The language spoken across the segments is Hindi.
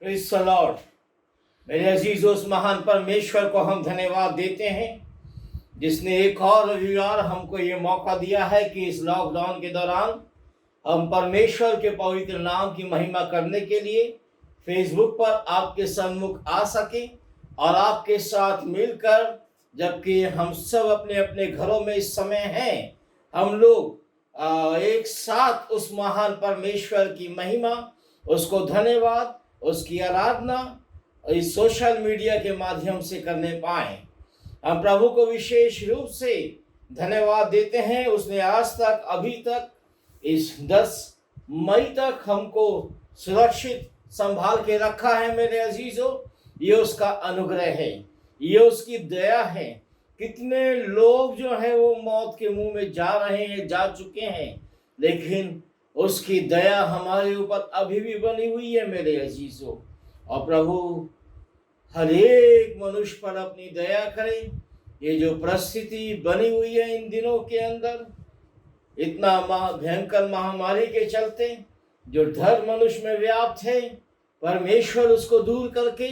Praise the Lord. मेरे अजीज उस महान परमेश्वर को हम धन्यवाद देते हैं जिसने एक और रविवार हमको ये मौका दिया है कि इस लॉकडाउन के दौरान हम परमेश्वर के पवित्र नाम की महिमा करने के लिए फेसबुक पर आपके सम्मुख आ सके और आपके साथ मिलकर, जबकि हम सब अपने अपने घरों में इस समय हैं, हम लोग एक साथ उस महान परमेश्वर की महिमा, उसको धन्यवाद, उसकी आराधना इस सोशल मीडिया के माध्यम से करने पाए। हम प्रभु को विशेष रूप से धन्यवाद देते हैं। उसने आज तक, अभी तक, इस 10 मई तक हमको सुरक्षित संभाल के रखा है। मेरे अजीजों, ये उसका अनुग्रह है, ये उसकी दया है। कितने लोग जो हैं वो मौत के मुंह में जा रहे हैं, जा चुके हैं, लेकिन उसकी दया हमारे ऊपर अभी भी बनी हुई है मेरे अजीजों। और प्रभु हर एक मनुष्य पर अपनी दया करे। ये जो परिस्थिति बनी हुई है इन दिनों के अंदर, इतना भयंकर महामारी के चलते जो डर मनुष्य में व्याप्त है, परमेश्वर उसको दूर करके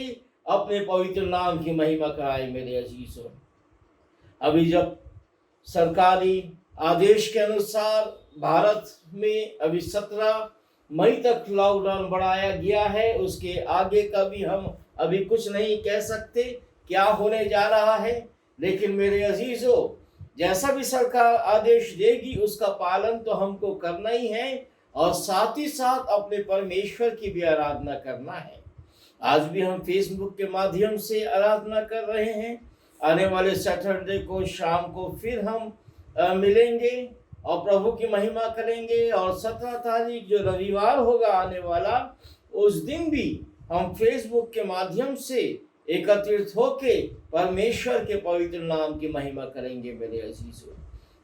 अपने पवित्र नाम की महिमा कराए मेरे अजीजों। अभी जब सरकारी आदेश के अनुसार भारत में अभी 17 मई तक लॉकडाउन बढ़ाया गया है, उसके आगे का भी हम अभी कुछ नहीं कह सकते क्या होने जा रहा है। लेकिन मेरे अजीजों, जैसा भी सरकार आदेश देगी उसका पालन तो हमको करना ही है और साथ ही साथ अपने परमेश्वर की भी आराधना करना है। आज भी हम फेसबुक के माध्यम से आराधना कर रहे हैं। आने वाले सैटरडे को शाम को फिर हम मिलेंगे और प्रभु की महिमा करेंगे। और 17 तारीख जो रविवार होगा आने वाला, उस दिन भी हम फेसबुक के माध्यम से एकत्रित होके परमेश्वर के पवित्र नाम की महिमा करेंगे मेरे अजीजों।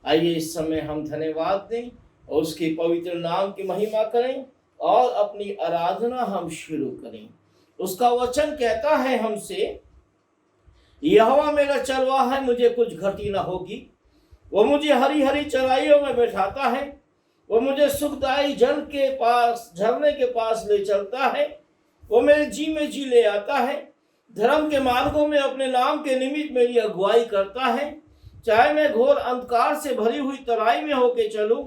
आइए इस समय हम धन्यवाद दें और उसके पवित्र नाम की महिमा करें और अपनी आराधना हम शुरू करें। उसका वचन कहता है हमसे, यहोवा मेरा चरवाहा है, मुझे कुछ घटी न होगी। वो मुझे हरी हरी चराइयों में बैठाता है, वो मुझे सुखदायी जल के पास, झरने के पास ले चलता है। वो मेरे जी में जी ले आता है, धर्म के मार्गों में अपने नाम के निमित्त मेरी अगुवाई करता है। चाहे मैं घोर अंधकार से भरी हुई तराई में होके चलूं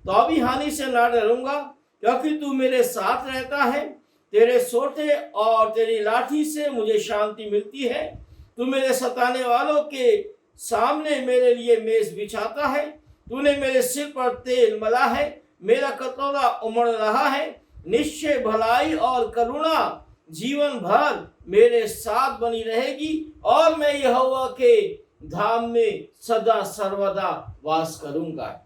तो भी हानि से ना डरूंगा, क्योंकि तू मेरे साथ रहता है। तेरे सोटे और तेरी लाठी से मुझे शांति मिलती है। तू मेरे सताने वालों के सामने मेरे लिए मेज बिछाता है। तूने मेरे सिर पर तेल मला है, मेरा कटोरा उमड़ रहा है। निश्चय भलाई और करुणा जीवन भर मेरे साथ बनी रहेगी और मैं यहोवा के धाम में सदा सर्वदा वास करूंगा।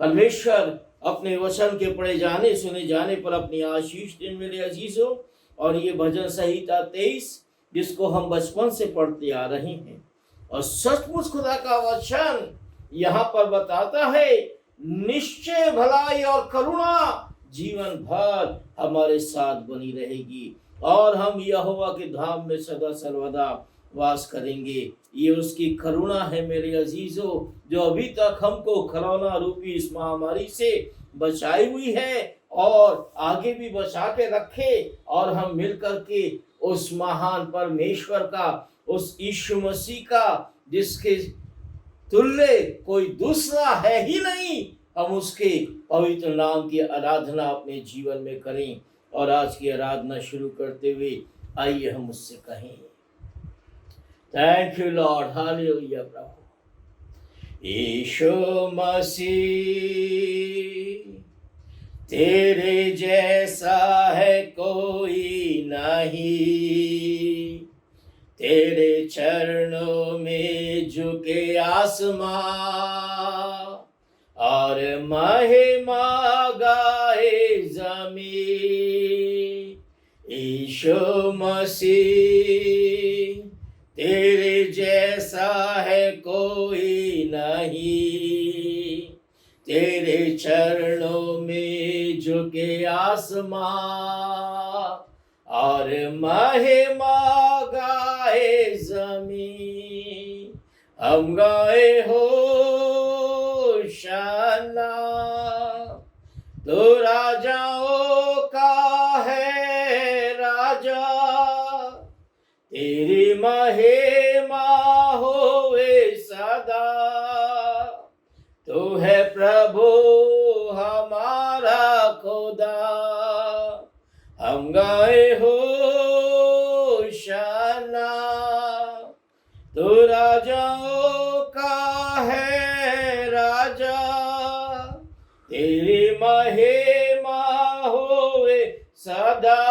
परमेश्वर अपने वचन के पढ़े जाने सुने जाने पर अपनी आशीष दें मेरे अजीजों। और ये भजन संहिता 23 जिसको हम बचपन से पढ़ते आ रहे हैं, और सचमुच खुदा का वचन यहाँ पर बताता है, निश्चय भलाई और करुणा जीवन भर हमारे साथ बनी रहेगी और हम यहोवा के धाम में सदा सर्वदा वास करेंगे। ये उसकी करुणा है मेरे अजीजों, जो अभी तक हमको कोरोना रूपी इस महामारी से बचाई हुई है और आगे भी बचा के रखे। और हम मिलकर के उस महान परमेश्वर का, उस यीशु मसीह का, जिसके तुल्य कोई दूसरा है ही नहीं, हम उसके पवित्र नाम की आराधना अपने जीवन में करें। और आज की आराधना शुरू करते हुए आइए हम उससे कहें, थैंक यू लॉर्ड, हालेलुया प्रभु। यीशु मसीह तेरे जैसा है कोई नहीं, तेरे चरणों में झुके आसमां और महिमा गाए ज़मीं। यीशु मसीह तेरे जैसा है कोई नहीं, तेरे चरणों में झुके आसमां और महिमा गाए ज़मीं। हम गाए होशाना, तो राजाओं का है राजा, महिमा होवे सदा। तू है प्रभु हमारा खुदा, हम गाए होशाना। तू राजाओं का है राजा, तेरी महिमा होवे सदा।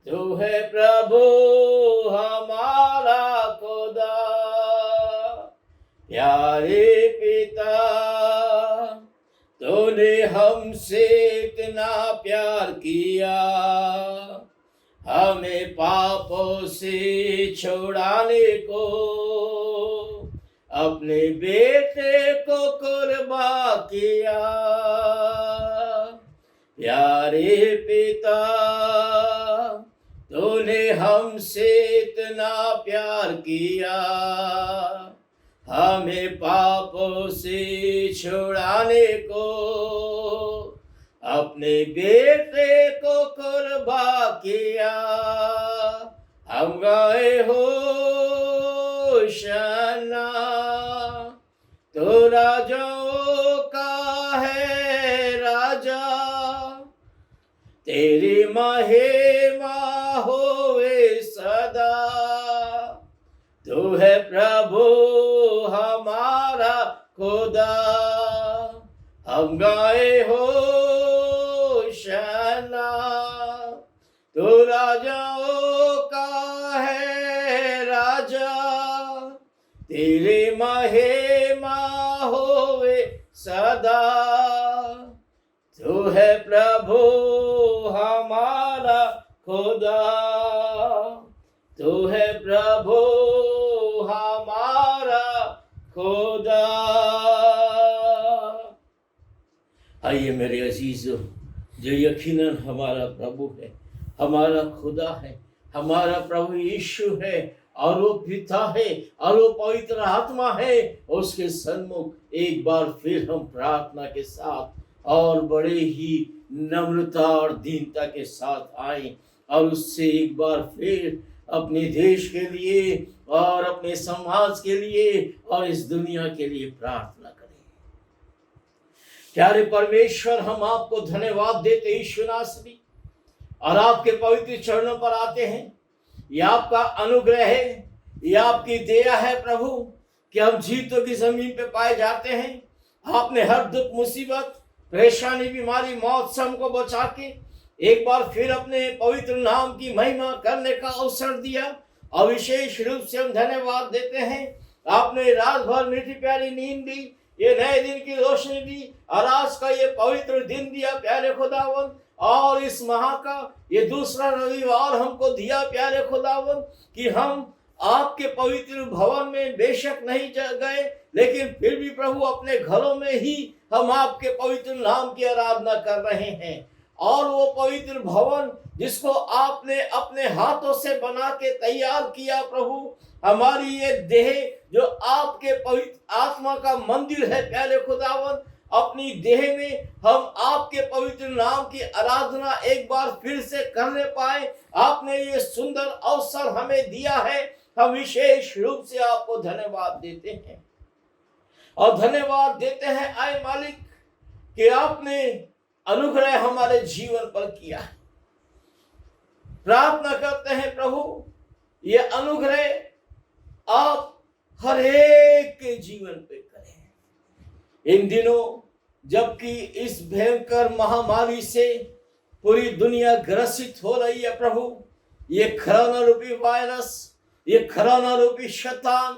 तू है प्रभु हमारा खुदा। प्यारे पिता, तूने हमसे इतना प्यार किया, हमें पापों से छुड़ाने को अपने बेटे को कुर्बान किया। प्यारे पिता, तूने हमसे इतना प्यार किया, हमें पापों से छुड़ाने को अपने बेटे को कुर्बान किया। हम गाए होशाना। तो राजाओं का है राजा, तेरी महिमा होवे सदा। तू है प्रभु हमारा खुदा, हम गाए होशाना। तू राजाओं का है राजा, तेरी महिमा होवे सदा। तू है प्रभु हमारा खुदा, तू है प्रभु हमारा खुदा। आइए मेरे अजीजों, जो यकीनन हमारा प्रभु है, हमारा खुदा है, हमारा प्रभु यीशु है, और वो पिता है, और वो पवित्र आत्मा है, उसके सन्मुख एक बार फिर हम प्रार्थना के साथ और बड़े ही नम्रता और दीनता के साथ आए, और उससे एक बार फिर अपने देश के लिए और अपने समाज के लिए और इस दुनिया के लिए प्रार्थना करें। प्यारे परमेश्वर, हम आपको धन्यवाद देते यीशु नासरी, और आपके पवित्र चरणों पर आते हैं। यह आपका अनुग्रह है, यह आपकी दया है प्रभु, कि हम जीतों की जमीन पे पाए जाते हैं। आपने हर दुख, मुसीबत, परेशानी, बीमारी, मौत से हमको बचा के एक बार फिर अपने पवित्र नाम की महिमा करने का अवसर दिया, और विशेष रूप से हम धन्यवाद देते हैं। आपने रात भर मीठी प्यारी नींद दी, ये नए दिन की रोशनी दी, और आज का ये पवित्र दिन दिया प्यारे खुदावन, और इस माह का ये दूसरा रविवार हमको दिया प्यारे खुदावन, कि हम आपके पवित्र भवन में बेशक नहीं गए, लेकिन फिर भी प्रभु अपने घरों में ही हम आपके पवित्र नाम की आराधना कर रहे हैं। और वो पवित्र भवन जिसको आपने अपने हाथों से बना के तैयार किया प्रभु, हमारी ये देह जो आपके पवित्र आत्मा का मंदिर है प्यारे खुदावन, अपनी देह में हम आपके पवित्र नाम की आराधना एक बार फिर से करने पाए, आपने ये सुंदर अवसर हमें दिया है। हम विशेष रूप से आपको धन्यवाद देते हैं, और धन्यवाद देते हैं आए मालिक, कि आपने अनुग्रह हमारे जीवन पर किया है। प्रार्थना करते हैं प्रभु, ये अनुग्रह आप हर एक के जीवन पे करें। इन दिनों जबकि इस भयंकर महामारी से पूरी दुनिया ग्रसित हो रही है प्रभु, ये कोरोना रूपी वायरस, ये कोरोना रूपी शैतान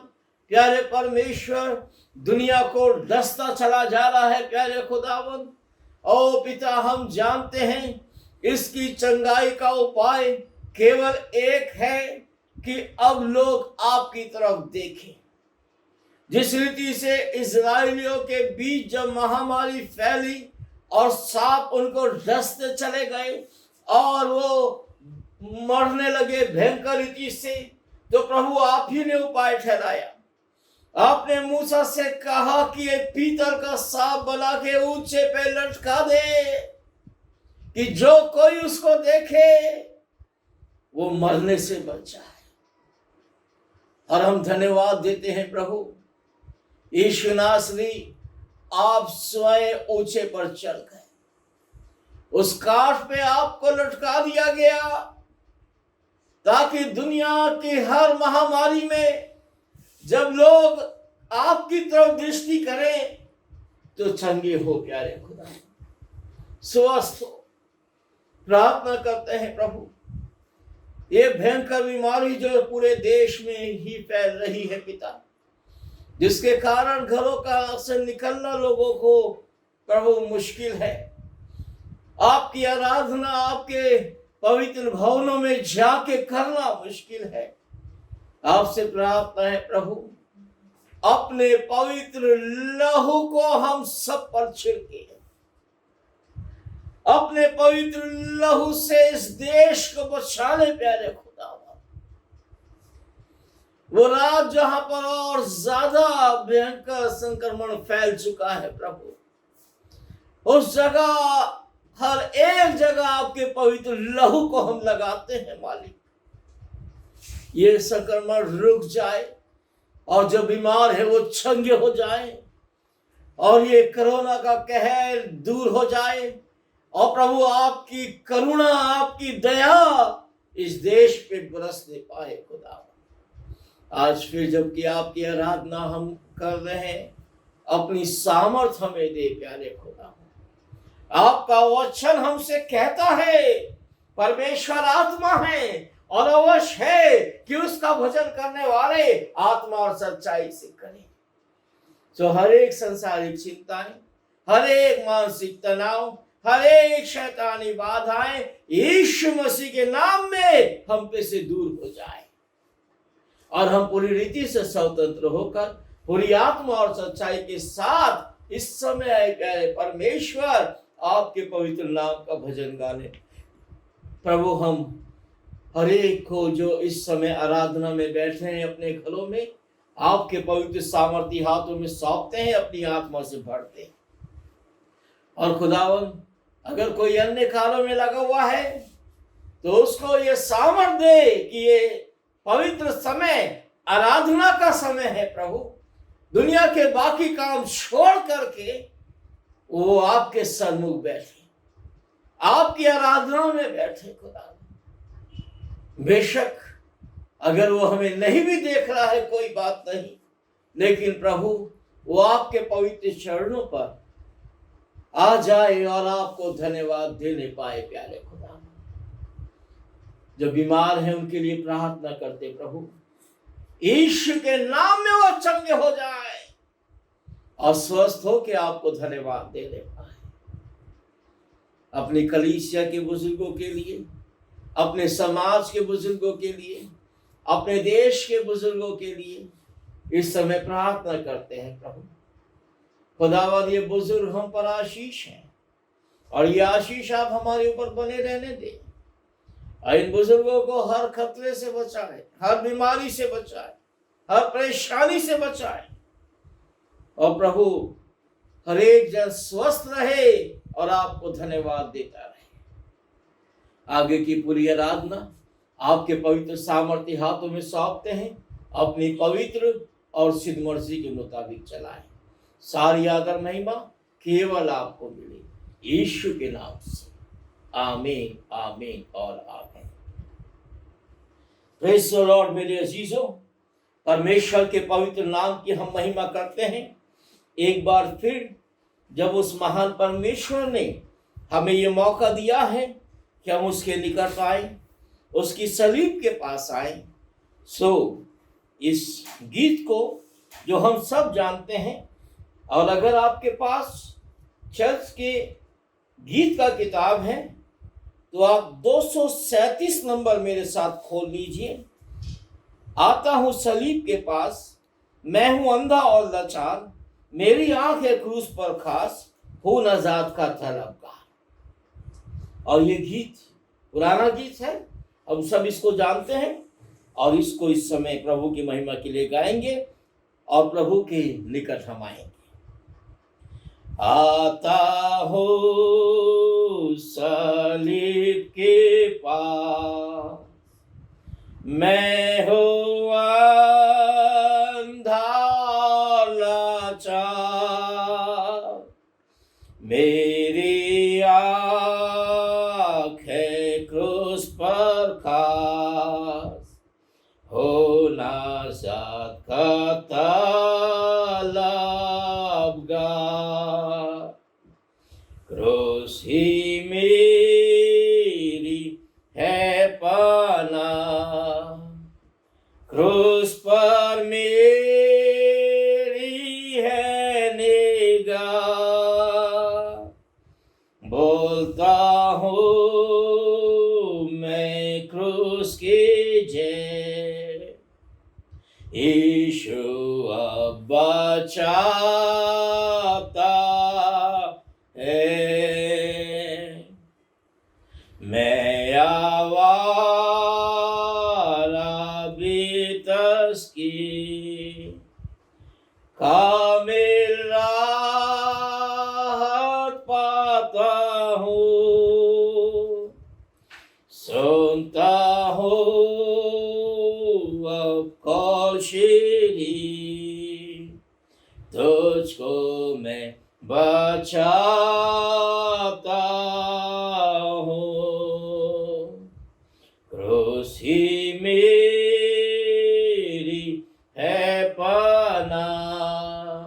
प्यारे परमेश्वर दुनिया को डसता चला जा रहा है प्यारे खुदावन। ओ पिता, हम जानते हैं इसकी चंगाई का उपाय केवल एक है कि अब लोग आपकी तरफ देखें। जिस रीति से इजराइलियों के बीच जब महामारी फैली और सांप उनको डसते चले गए और वो मरने लगे भयंकर रीति से, तो प्रभु आप ही ने उपाय ठहराया। आपने मूसा से कहा कि एक पीतल का सांप बना के ऊंचे पे लटका दे, कि जो कोई उसको देखे वो मरने से बच जाए। और हम धन्यवाद देते हैं प्रभु यीशु नासरी, आप स्वयं ऊंचे पर चढ़ गए, उस काठ पे आपको लटका दिया गया ताकि दुनिया की हर महामारी में जब लोग आपकी तरफ दृष्टि करें तो चंगे हो प्यारे खुदा, स्वस्थ हो। प्रार्थना करते हैं प्रभु, ये भयंकर बीमारी जो पूरे देश में ही फैल रही है पिता, जिसके कारण घरों का से निकलना लोगों को प्रभु मुश्किल है, आपकी आराधना आपके पवित्र भवनों में जाके करना मुश्किल है। आपसे प्रार्थना है प्रभु, अपने पवित्र लहू को हम सब पर छिड़के, अपने पवित्र लहू से इस देश को बचा ले प्यारे खुदा। वो रात जहां पर और ज्यादा भयंकर संक्रमण फैल चुका है प्रभु, उस जगह हर एक जगह आपके पवित्र लहू को हम लगाते हैं मालिक, ये संक्रमण रुक जाए और जो बीमार है वो चंगे हो जाए और ये कोरोना का कहर दूर हो जाए और प्रभु आपकी करुणा आपकी दया इस देश पे बरसने पाए खुदा। आज फिर जबकि आपकी आराधना हम कर रहे हैं, अपनी सामर्थ हमें दे प्यारे खुदा। आपका वचन हमसे कहता है परमेश्वर आत्मा है और अवश्य है कि उसका भजन करने वाले आत्मा और सच्चाई से करें। तो हर एक संसारिक चिंताएं, हर एक मानसिक तनाव, हर एक शैतानी बाधाएं यीशु मसीह के नाम में हम पे से दूर हो जाए और हम पूरी रीति से स्वतंत्र होकर पूरी आत्मा और सच्चाई के साथ इस समय प्यारे परमेश्वर आपके पवित्र नाम का भजन गाने। प्रभु हम हर एक को जो इस समय आराधना में बैठे हैं अपने घरों में आपके पवित्र सामर्थी हाथों में सौंपते हैं, अपनी आत्मा से भरते हैं। और खुदावन अगर कोई अन्य कारों में लगा हुआ है तो उसको ये सामर्थ दे कि ये पवित्र समय आराधना का समय है प्रभु, दुनिया के बाकी काम छोड़ करके वो आपके सन्मुख बैठे, आपकी आराधना में बैठे खुदा। बेशक अगर वो हमें नहीं भी देख रहा है कोई बात नहीं, लेकिन प्रभु वो आपके पवित्र चरणों पर आ जाए और आपको धन्यवाद देने पाए प्यारे खुदा। जो बीमार हैं उनके लिए प्रार्थना करते प्रभु, यीशु के नाम में वो चंगे हो जाए और स्वस्थ हो के आपको धन्यवाद देने पाए। अपनी कलीसिया के बुजुर्गों के लिए, अपने समाज के बुजुर्गों के लिए, अपने देश के बुजुर्गों के लिए इस समय प्रार्थना करते हैं प्रभु। खुदावंद ये बुजुर्ग हम पर आशीष हैं और ये आशीष आप हमारे ऊपर बने रहने दें और इन बुजुर्गों को हर खतरे से बचाए, हर बीमारी से बचाए, हर परेशानी से बचाए और प्रभु हर एक जन स्वस्थ रहे और आपको धन्यवाद देता रहे। आगे की पूरी आराधना आपके पवित्र सामर्थ्य हाथों में सौंपते हैं, अपनी पवित्र और सिद्ध मर्जी के मुताबिक चलाएं। सारी आदर महिमा केवल आपको मिले यीशु के नाम से, आमीन आमीन और आमीन। Praise the Lord. मेरे अजीजों, परमेश्वर के पवित्र नाम की हम महिमा करते हैं। एक बार फिर जब उस महान परमेश्वर ने हमें ये मौका दिया है कि हम उसके निकट आए, उसकी सलीब के पास आए, सो इस गीत को जो हम सब जानते हैं, और अगर आपके पास चर्च के गीत का किताब है तो आप 237 नंबर मेरे साथ खोल लीजिए। आता हूं सलीब के पास, मैं हूं अंधा और लाचार, मेरी आंख है क्रूस पर खास, हूं नजात का तलबगार। और ये गीत पुराना गीत है, हम सब इसको जानते हैं और इसको इस समय प्रभु की महिमा के लिए गाएंगे और प्रभु के निकट हम आएंगे। आता हो सलीब के पास, मैं हो मेरी आँख है क्रूस पर खास, होना साथ का तलबगार। क्रूस ही मेरी है पनाह, क्रूस पर मेरी है निगाह। बोलता हूँ मैं क्रूस की जय, यीशु अब बचाता है। मैं आवारा भी तस्की कामिल राहत पाता हूँ, सुनता हूँ अब कौल शीरी, तुझको मैं बचाता हूँ। क्रूस ही मेरी है पनाह,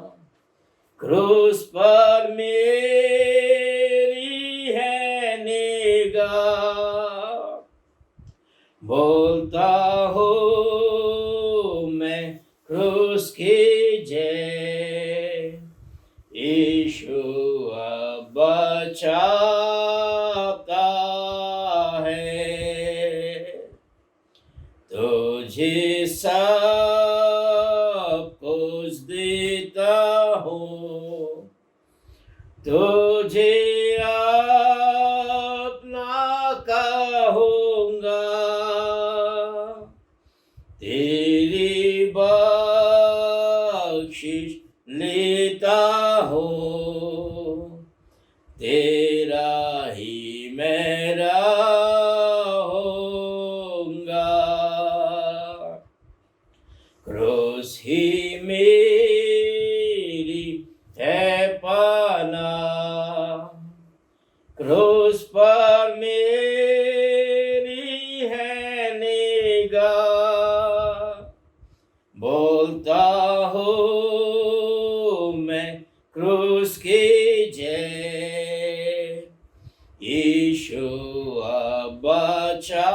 क्रूस पर मेरी है निगाह। बोलता हूँ मैं क्रूस की जय, यीशु अब बचाता है। तुझे सब कुछ देता हूँ, तुझे अपना कहूँगा, तेरी बख्शिश लेता हूँ, तेरा ही मैं रहूँगा। क्रूस ही मेरी है पनाह, क्रूस पर मेरी है निगाह। बोलता हूँ मैं क्रूस की जय, यीशु अब बचाता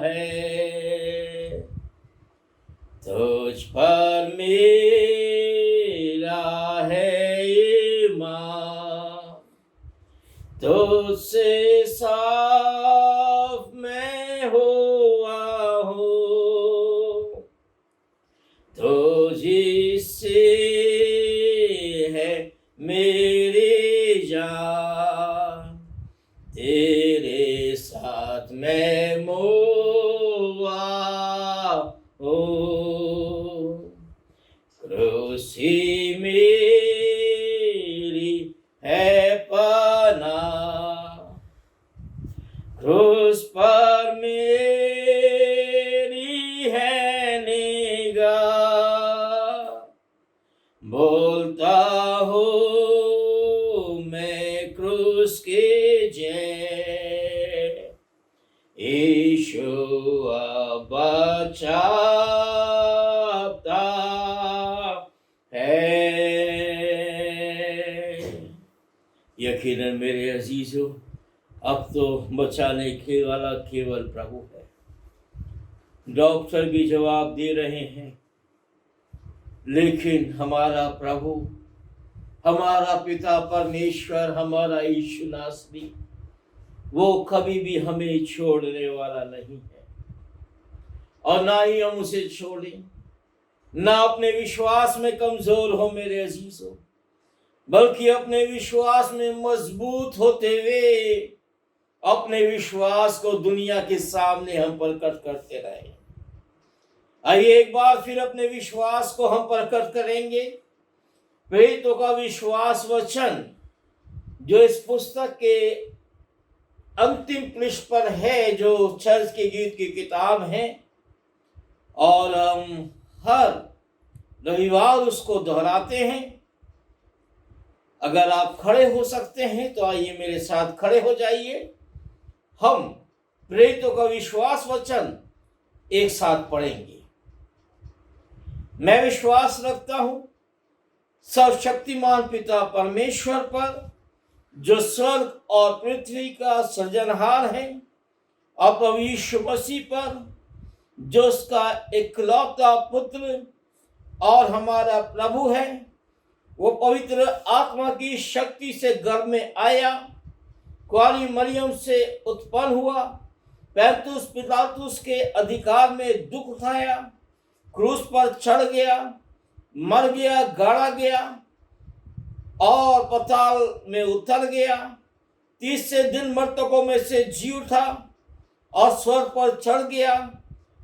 है। तुझ पर मेरा है ईमान, तुझसे साफ मैं हुआ हूँ, तुझी से है मेरी जान, तेरे साथ मैं मुआ हूँ। क्रूस ही मेरी है पनाह, क्रूस पर मेरी है निगाह। बोलता हूँ मैं क्रूस की जय, यीशु अब बचाता है। यकीनन मेरे अजीजों, अब तो बचाने के वाला केवल प्रभु है। डॉक्टर भी जवाब दे रहे हैं, लेकिन हमारा प्रभु, हमारा पिता परमेश्वर, हमारा यीशु नासरी, वो कभी भी हमें छोड़ने वाला नहीं है और ना ही हम उसे छोड़ें। ना अपने विश्वास में कमजोर हो मेरे अजीजों, बल्कि अपने विश्वास में मजबूत होते हुए अपने विश्वास को दुनिया के सामने हम प्रकट करते रहे। आइए एक बार फिर अपने विश्वास को हम प्रकट करेंगे। प्रेरितों का विश्वास वचन जो इस पुस्तक के अंतिम पृष्ठ पर है, जो चर्च के गीत की किताब है, और हम हर रविवार उसको दोहराते हैं। अगर आप खड़े हो सकते हैं तो आइए मेरे साथ खड़े हो जाइए। हम प्रेरितों का विश्वास वचन एक साथ पढ़ेंगे। मैं विश्वास रखता हूं सर्वशक्तिमान पिता परमेश्वर पर, जो स्वर्ग और पृथ्वी का सृजनहार है, और प्रभु यीशु मसीह पर, जो उसका इकलौता पुत्र और हमारा प्रभु है। वो पवित्र आत्मा की शक्ति से गर्भ में आया, कुंवारी मरियम से उत्पन्न हुआ, पैंतुस पिलातुस के अधिकार में दुख उठाया, क्रूस पर चढ़ गया, मर गया, गाड़ा गया और पाताल में उतर गया। तीसरे दिन मृतकों में से जी उठा और स्वर्ग पर चढ़ गया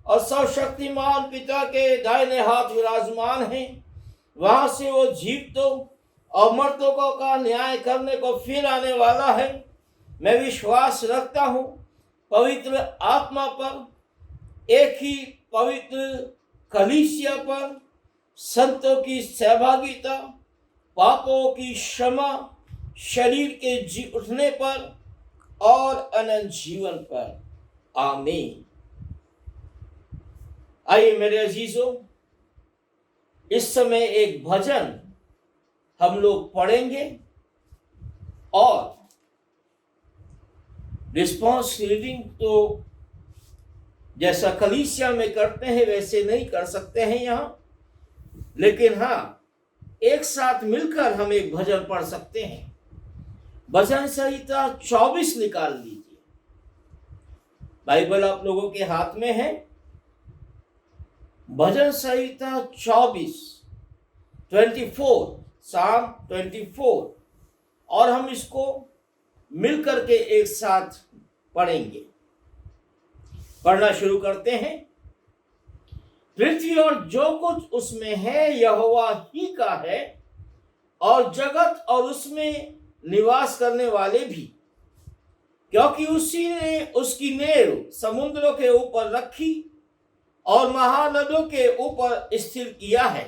और सर्वशक्तिमान पिता के दाहिने हाथ विराजमान है। वहां से वो जीवितों और मर्तों का न्याय करने को फिर आने वाला है। मैं विश्वास रखता हूं पवित्र आत्मा पर, एक ही पवित्र कलीसिया पर, संतों की सहभागिता, पापों की क्षमा, शरीर के जी उठने पर और अनंत जीवन पर। आमीन। आइए मेरे अजीजों, इस समय एक भजन हम लोग पढ़ेंगे और रिस्पॉन्स रीडिंग तो जैसा कलीसिया में करते हैं वैसे नहीं कर सकते हैं यहाँ, लेकिन हाँ, एक साथ मिलकर हम एक भजन पढ़ सकते हैं। भजन संहिता 24 निकाल लीजिए। बाइबल आप लोगों के हाथ में है। भजन संहिता 24 साम 24, और हम इसको मिलकर के एक साथ पढ़ेंगे। पढ़ना शुरू करते हैं। पृथ्वी और जो कुछ उसमें है यहोवा ही का है, और जगत और उसमें निवास करने वाले भी, क्योंकि उसी ने उसकी नींव समुद्रों के ऊपर रखी और महानदों के ऊपर स्थिर किया है।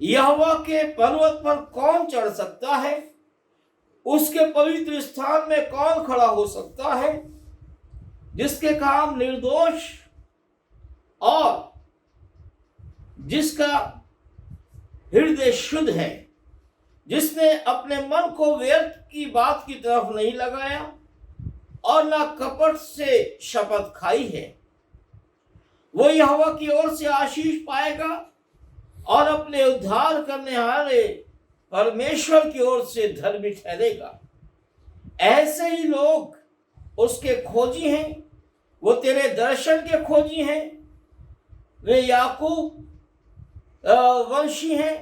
यहोवा के पर्वत पर कौन चढ़ सकता है? उसके पवित्र स्थान में कौन खड़ा हो सकता है? जिसके काम निर्दोष और जिसका हृदय शुद्ध है, जिसने अपने मन को व्यर्थ की बात की तरफ नहीं लगाया और ना कपट से शपथ खाई है, वो यहोवा की ओर से आशीष पाएगा और अपने उद्धार करने वाले परमेश्वर की ओर से धर्मी ठहरेगा। ऐसे ही लोग उसके खोजी हैं, वो तेरे दर्शन के खोजी हैं। वे याकूब वंशी हैं।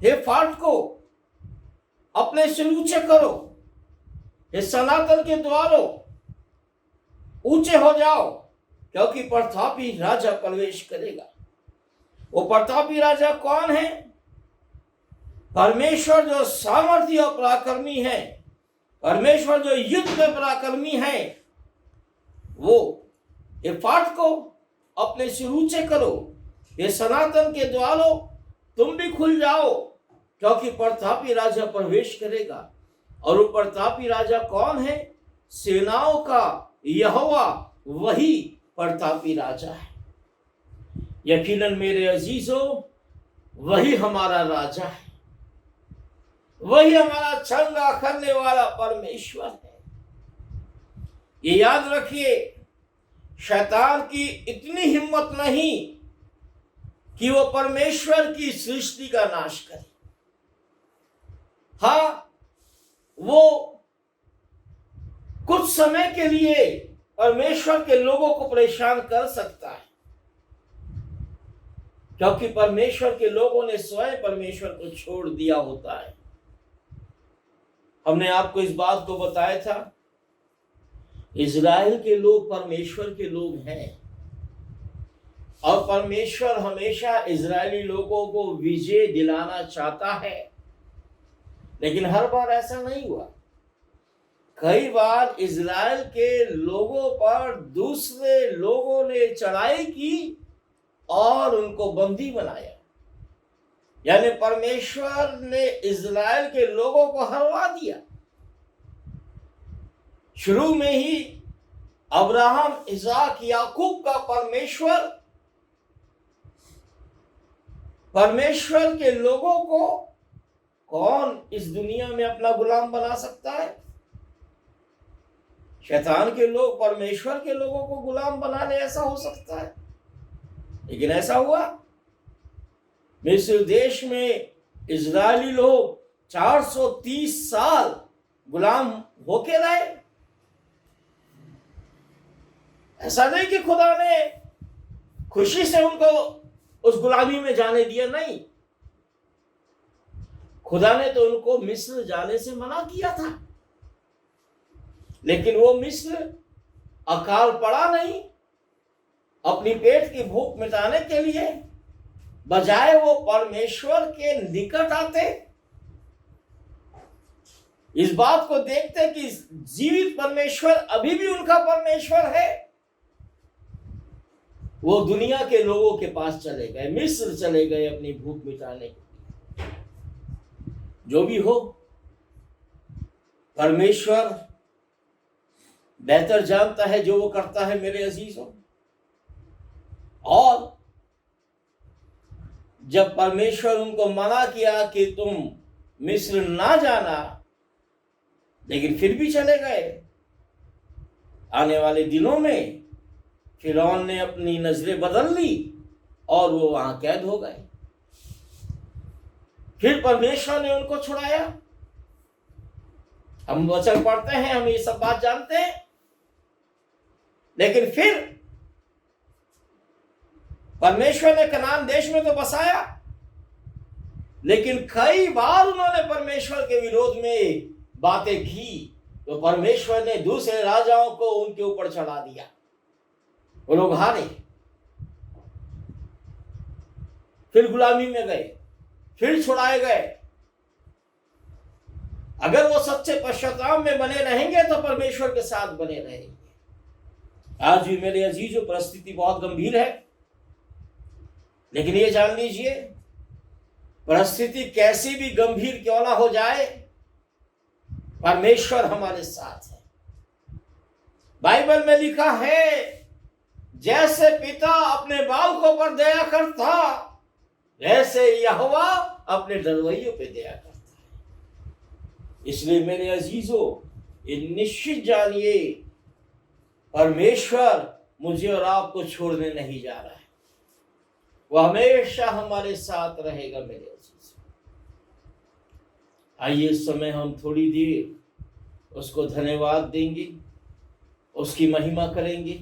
हे फाटको, अपने सिर ऊंचे करो। हे सनातन के द्वारों, ऊंचे हो जाओ, क्योंकि प्रतापी राजा प्रवेश करेगा। वो प्रतापी राजा कौन है? परमेश्वर जो सामर्थ्य और पराक्रमी है, परमेश्वर जो युद्ध में पराक्रमी है। वो ये फाटको, अपने सिर ऊंचे करो। ये सनातन के द्वारों, तुम भी खुल जाओ, क्योंकि प्रतापी राजा प्रवेश करेगा। और वो प्रतापी राजा कौन है? सेनाओं का यहोवा वही प्रतापी राजा है। यकीनन मेरे अजीजों, वही हमारा राजा है, वही हमारा चंगा करने वाला परमेश्वर है। ये याद रखिए, शैतान की इतनी हिम्मत नहीं कि वो परमेश्वर की सृष्टि का नाश करे। हाँ, वो कुछ समय के लिए परमेश्वर के लोगों को परेशान कर सकता है, क्योंकि परमेश्वर के लोगों ने स्वयं परमेश्वर को छोड़ दिया होता है। हमने आपको इस बात को बताया था, इज़राइल के लोग परमेश्वर के लोग हैं और परमेश्वर हमेशा इज़राइली लोगों को विजय दिलाना चाहता है, लेकिन हर बार ऐसा नहीं हुआ। कई बार इज़राइल के लोगों पर दूसरे लोगों ने चढ़ाई की और उनको बंदी बनाया। यानी परमेश्वर ने इज़राइल के लोगों को हरवा दिया। शुरू में ही अब्राहम, इसाक, याकूब का परमेश्वर के लोगों को कौन इस दुनिया में अपना गुलाम बना सकता है? शैतान के लोग परमेश्वर के लोगों को गुलाम बना ले, ऐसा हो सकता है? लेकिन ऐसा हुआ। मिस्र देश में इजरायली लोग 430 साल गुलाम होके रहे। ऐसा नहीं कि खुदा ने खुशी से उनको उस गुलामी में जाने दिया, नहीं। खुदा ने तो उनको मिस्र जाने से मना किया था, लेकिन वो मिस्र अकाल पड़ा नहीं। अपनी पेट की भूख मिटाने के लिए बजाय वो परमेश्वर के निकट आते, इस बात को देखते कि जीवित परमेश्वर अभी भी उनका परमेश्वर है, वो दुनिया के लोगों के पास चले गए, मिस्र चले गए अपनी भूख मिटाने के लिए। जो भी हो, परमेश्वर बेहतर जानता है जो वो करता है मेरे अजीजों। और जब परमेश्वर उनको मना किया कि तुम मिस्र ना जाना, लेकिन फिर भी चले गए। आने वाले दिनों में फिरौन ने अपनी नजरें बदल ली और वो वहां कैद हो गए। फिर परमेश्वर ने उनको छुड़ाया। हम वचन पढ़ते हैं, हम ये सब बात जानते हैं। लेकिन फिर परमेश्वर ने कनान देश में तो बसाया, लेकिन कई बार उन्होंने परमेश्वर के विरोध में बातें की, तो परमेश्वर ने दूसरे राजाओं को उनके ऊपर चढ़ा दिया। वो लोग हारे, फिर गुलामी में गए, फिर छुड़ाए गए। अगर वो सच्चे पश्चाताप में बने रहेंगे तो परमेश्वर के साथ बने रहेंगे। आज भी मेरे अजीजों, परिस्थिति बहुत गंभीर है, लेकिन ये जान लीजिए, परिस्थिति कैसी भी गंभीर क्यों ना हो जाए, परमेश्वर हमारे साथ है। बाइबल में लिखा है, जैसे पिता अपने बालकों पर दया करता, वैसे यहोवा अपने डरवैयों पे दया करता है। इसलिए मेरे अजीजों, ये निश्चित जानिए, परमेश्वर मुझे और आपको छोड़ने नहीं जा रहा है। वह हमेशा हमारे साथ रहेगा। मेरे अजीज, आइए इस समय हम थोड़ी देर उसको धन्यवाद देंगे, उसकी महिमा करेंगे,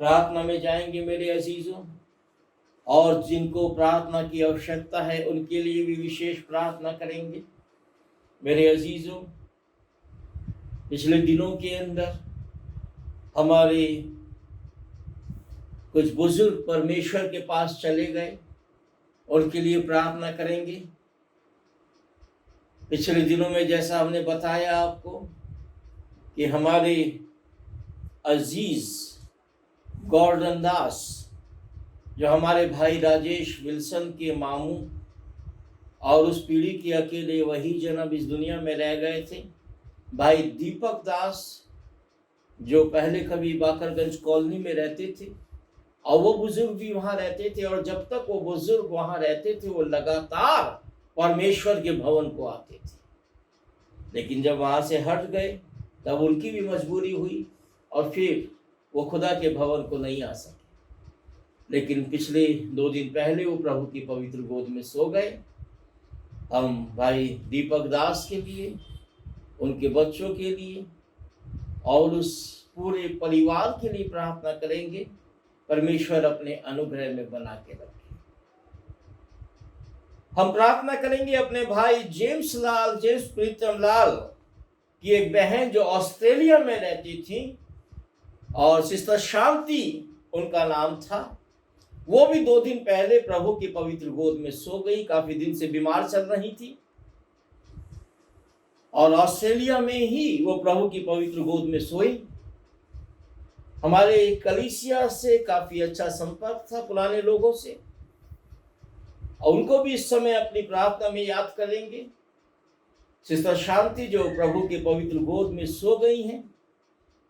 प्रार्थना में जाएंगे मेरे अजीजों। और जिनको प्रार्थना की आवश्यकता है उनके लिए भी विशेष प्रार्थना करेंगे। मेरे अजीजों, पिछले दिनों के अंदर हमारे कुछ बुजुर्ग परमेश्वर के पास चले गए, उनके लिए प्रार्थना करेंगे। पिछले दिनों में जैसा हमने बताया आपको कि हमारे अजीज गॉर्डन दास, जो हमारे भाई राजेश विल्सन के मामू और उस पीढ़ी के अकेले वही जन अब इस दुनिया में रह गए थे। भाई दीपक दास, जो पहले कभी बाकरगंज कॉलोनी में रहते थे, और वो बुजुर्ग भी वहाँ रहते थे, और जब तक वो बुजुर्ग वहाँ रहते थे वो लगातार परमेश्वर के भवन को आते थे। लेकिन जब वहाँ से हट गए तब उनकी भी मजबूरी हुई और फिर वो खुदा के भवन को नहीं आ सके। लेकिन पिछले 2 दिन पहले वो प्रभु की पवित्र गोद में सो गए। हम भाई दीपक दास के लिए, उनके बच्चों के लिए और उस पूरे परिवार के लिए प्रार्थना करेंगे। परमेश्वर अपने अनुग्रह में बना के रखे। हम प्रार्थना करेंगे अपने भाई जेम्स प्रीतम लाल की एक बहन जो ऑस्ट्रेलिया में रहती थी, और सिस्टर शांति उनका नाम था। वो भी 2 दिन पहले प्रभु की पवित्र गोद में सो गई। काफी दिन से बीमार चल रही थी और ऑस्ट्रेलिया में ही वो प्रभु की पवित्र गोद में सोई। हमारे कलीसिया से काफी अच्छा संपर्क था पुराने लोगों से, और उनको भी इस समय अपनी प्रार्थना में याद करेंगे। सिस्टर शांति जो प्रभु के पवित्र गोद में सो गई हैं,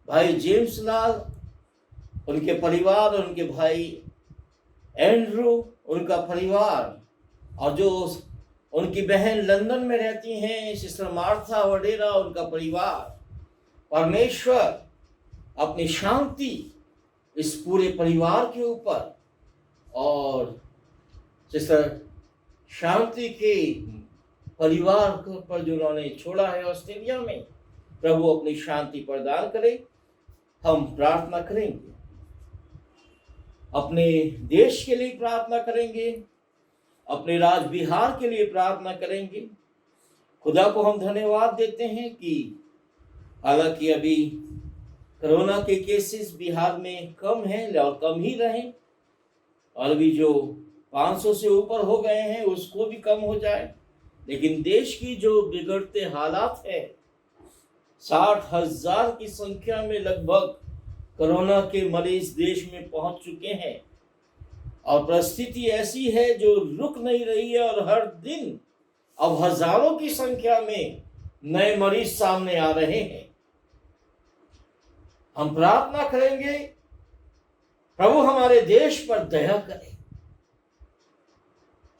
भाई जेम्स लाल, उनके परिवार, उनके भाई एंड्रू, उनका परिवार, और जो उनकी बहन लंदन में रहती हैं सिस्टर मार्था वडेरा, उनका परिवार। परमेश्वर अपनी शांति इस पूरे परिवार के ऊपर और सिस्टर शांति के परिवार पर जो उन्होंने छोड़ा है ऑस्ट्रेलिया में, प्रभु अपनी शांति प्रदान करे। हम प्रार्थना करेंगे, अपने देश के लिए प्रार्थना करेंगे, अपने राज बिहार के लिए प्रार्थना करेंगे। खुदा को हम धन्यवाद देते हैं कि हालांकि अभी कोरोना के केसेस बिहार में कम हैं और कम ही रहें, और अभी जो 500 से ऊपर हो गए हैं उसको भी कम हो जाए, लेकिन देश की जो बिगड़ते हालात है, 60,000 की संख्या में लगभग कोरोना के मरीज देश में पहुंच चुके हैं, और परिस्थिति ऐसी है जो रुक नहीं रही है, और हर दिन अब हजारों की संख्या में नए मरीज सामने आ रहे हैं। हम प्रार्थना करेंगे प्रभु हमारे देश पर दया करे।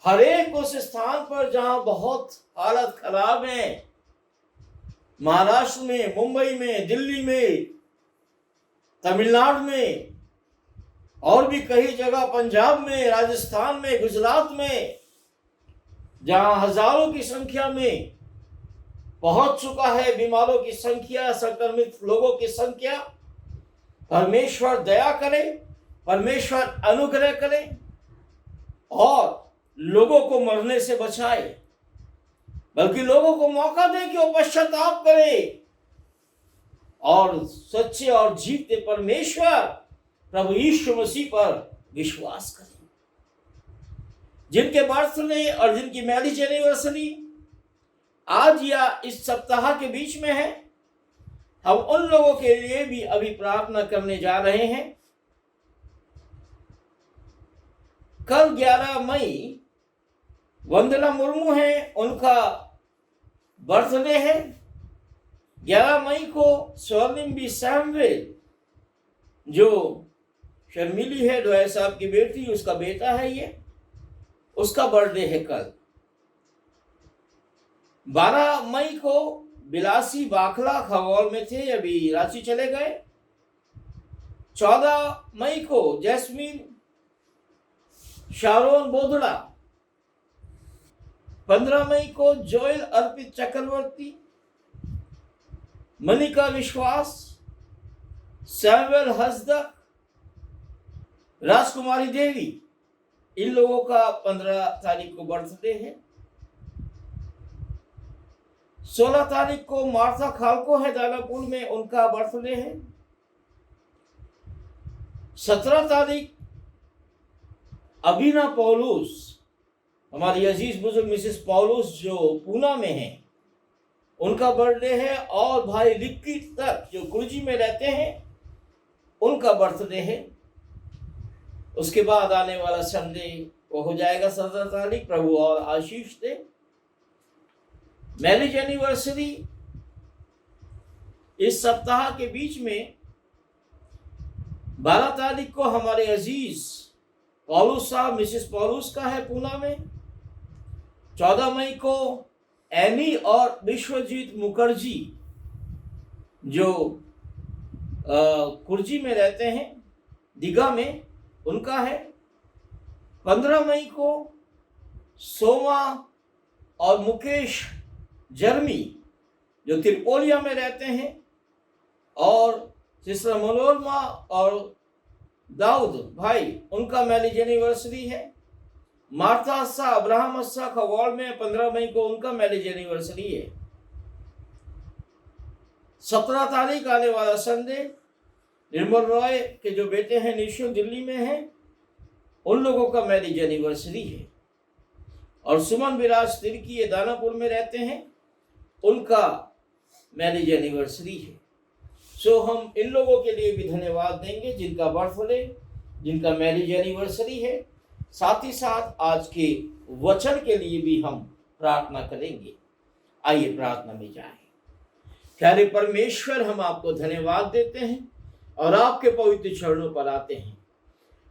हर एक उस स्थान पर जहां बहुत हालत खराब है, महाराष्ट्र में, मुंबई में, दिल्ली में, तमिलनाडु में, और भी कई जगह, पंजाब में, राजस्थान में, गुजरात में, जहां हजारों की संख्या में पहुंच चुका है बीमारों की संख्या, संक्रमित लोगों की संख्या। परमेश्वर दया करे, परमेश्वर अनुग्रह करे और लोगों को मरने से बचाए, बल्कि लोगों को मौका दे कि वो पश्चाताप करे और सच्चे और जीवते परमेश्वर प्रभु यीशु मसीह पर विश्वास करें। जिनके बर्थडे और जिनकी मैरिज एनिवर्सरी आज या इस सप्ताह के बीच में है, हम उन लोगों के लिए भी अभी प्रार्थना करने जा रहे हैं। कल 11 मई वंदना मुर्मू है, उनका बर्थडे है। 11 मई को स्वर्णिम सैमुअल जो शर्मिली है डोया साहब की बेटी, उसका बेटा है ये, उसका बर्थडे है कल। 12 मई को बिलासी बाखला खगौल में थे, अभी रांची चले गए। 14 मई को जैस्मीन शारोन बोधड़ा। 15 मई को जोयल अर्पित चक्रवर्ती, मनिका विश्वास, सैमुअल हसदक, राजकुमारी देवी, इन लोगों का 15 तारीख को बर्थडे है। 16 तारीख को मार्था खालको है दानापुर में, उनका बर्थडे है। 17 तारीख अबीना पौलुस, हमारी अजीज बुजुर्ग मिसेस पौलुस जो पूना में है, उनका बर्थडे है। और भाई रिक्की तक जो कुर्जी में रहते हैं, उनका बर्थडे है। उसके बाद आने वाला संडे वो हो जाएगा 17 तारीख, प्रभु और आशीष दे। मैरिज एनिवर्सरी इस सप्ताह के बीच में 12 तारीख को हमारे अजीज पौलुस साहब, मिसेस पौलुस का है पूना में। 14 मई को एनी और विश्वजीत मुखर्जी जो कुर्जी में रहते हैं, दीघा में, उनका है। 15 मई को सोमा और मुकेश जर्मी जो त्रिपोलिया में रहते हैं, और सिस्टर मनोरमा और दाऊद भाई, उनका मैरिज एनिवर्सरी है। मार्था अस्सा, अब्राहम अस्सा खगौल में 15 मई को उनका मैरिज एनिवर्सरी है। 17 तारीख आने वाला संडे निर्मल रॉय के जो बेटे हैं निशु दिल्ली में हैं, उन लोगों का मैरिज एनिवर्सरी है। और सुमन विराज तिर्की ये दानापुर में रहते हैं, उनका मैरिज एनिवर्सरी है। सो हम इन लोगों के लिए भी धन्यवाद देंगे जिनका बर्थडे, जिनका मैरिज एनिवर्सरी है। साथ ही साथ आज के वचन के लिए भी हम प्रार्थना करेंगे। आइए प्रार्थना में जाएं। प्यारे परमेश्वर, हम आपको धन्यवाद देते हैं और आपके पवित्र चरणों पर आते हैं।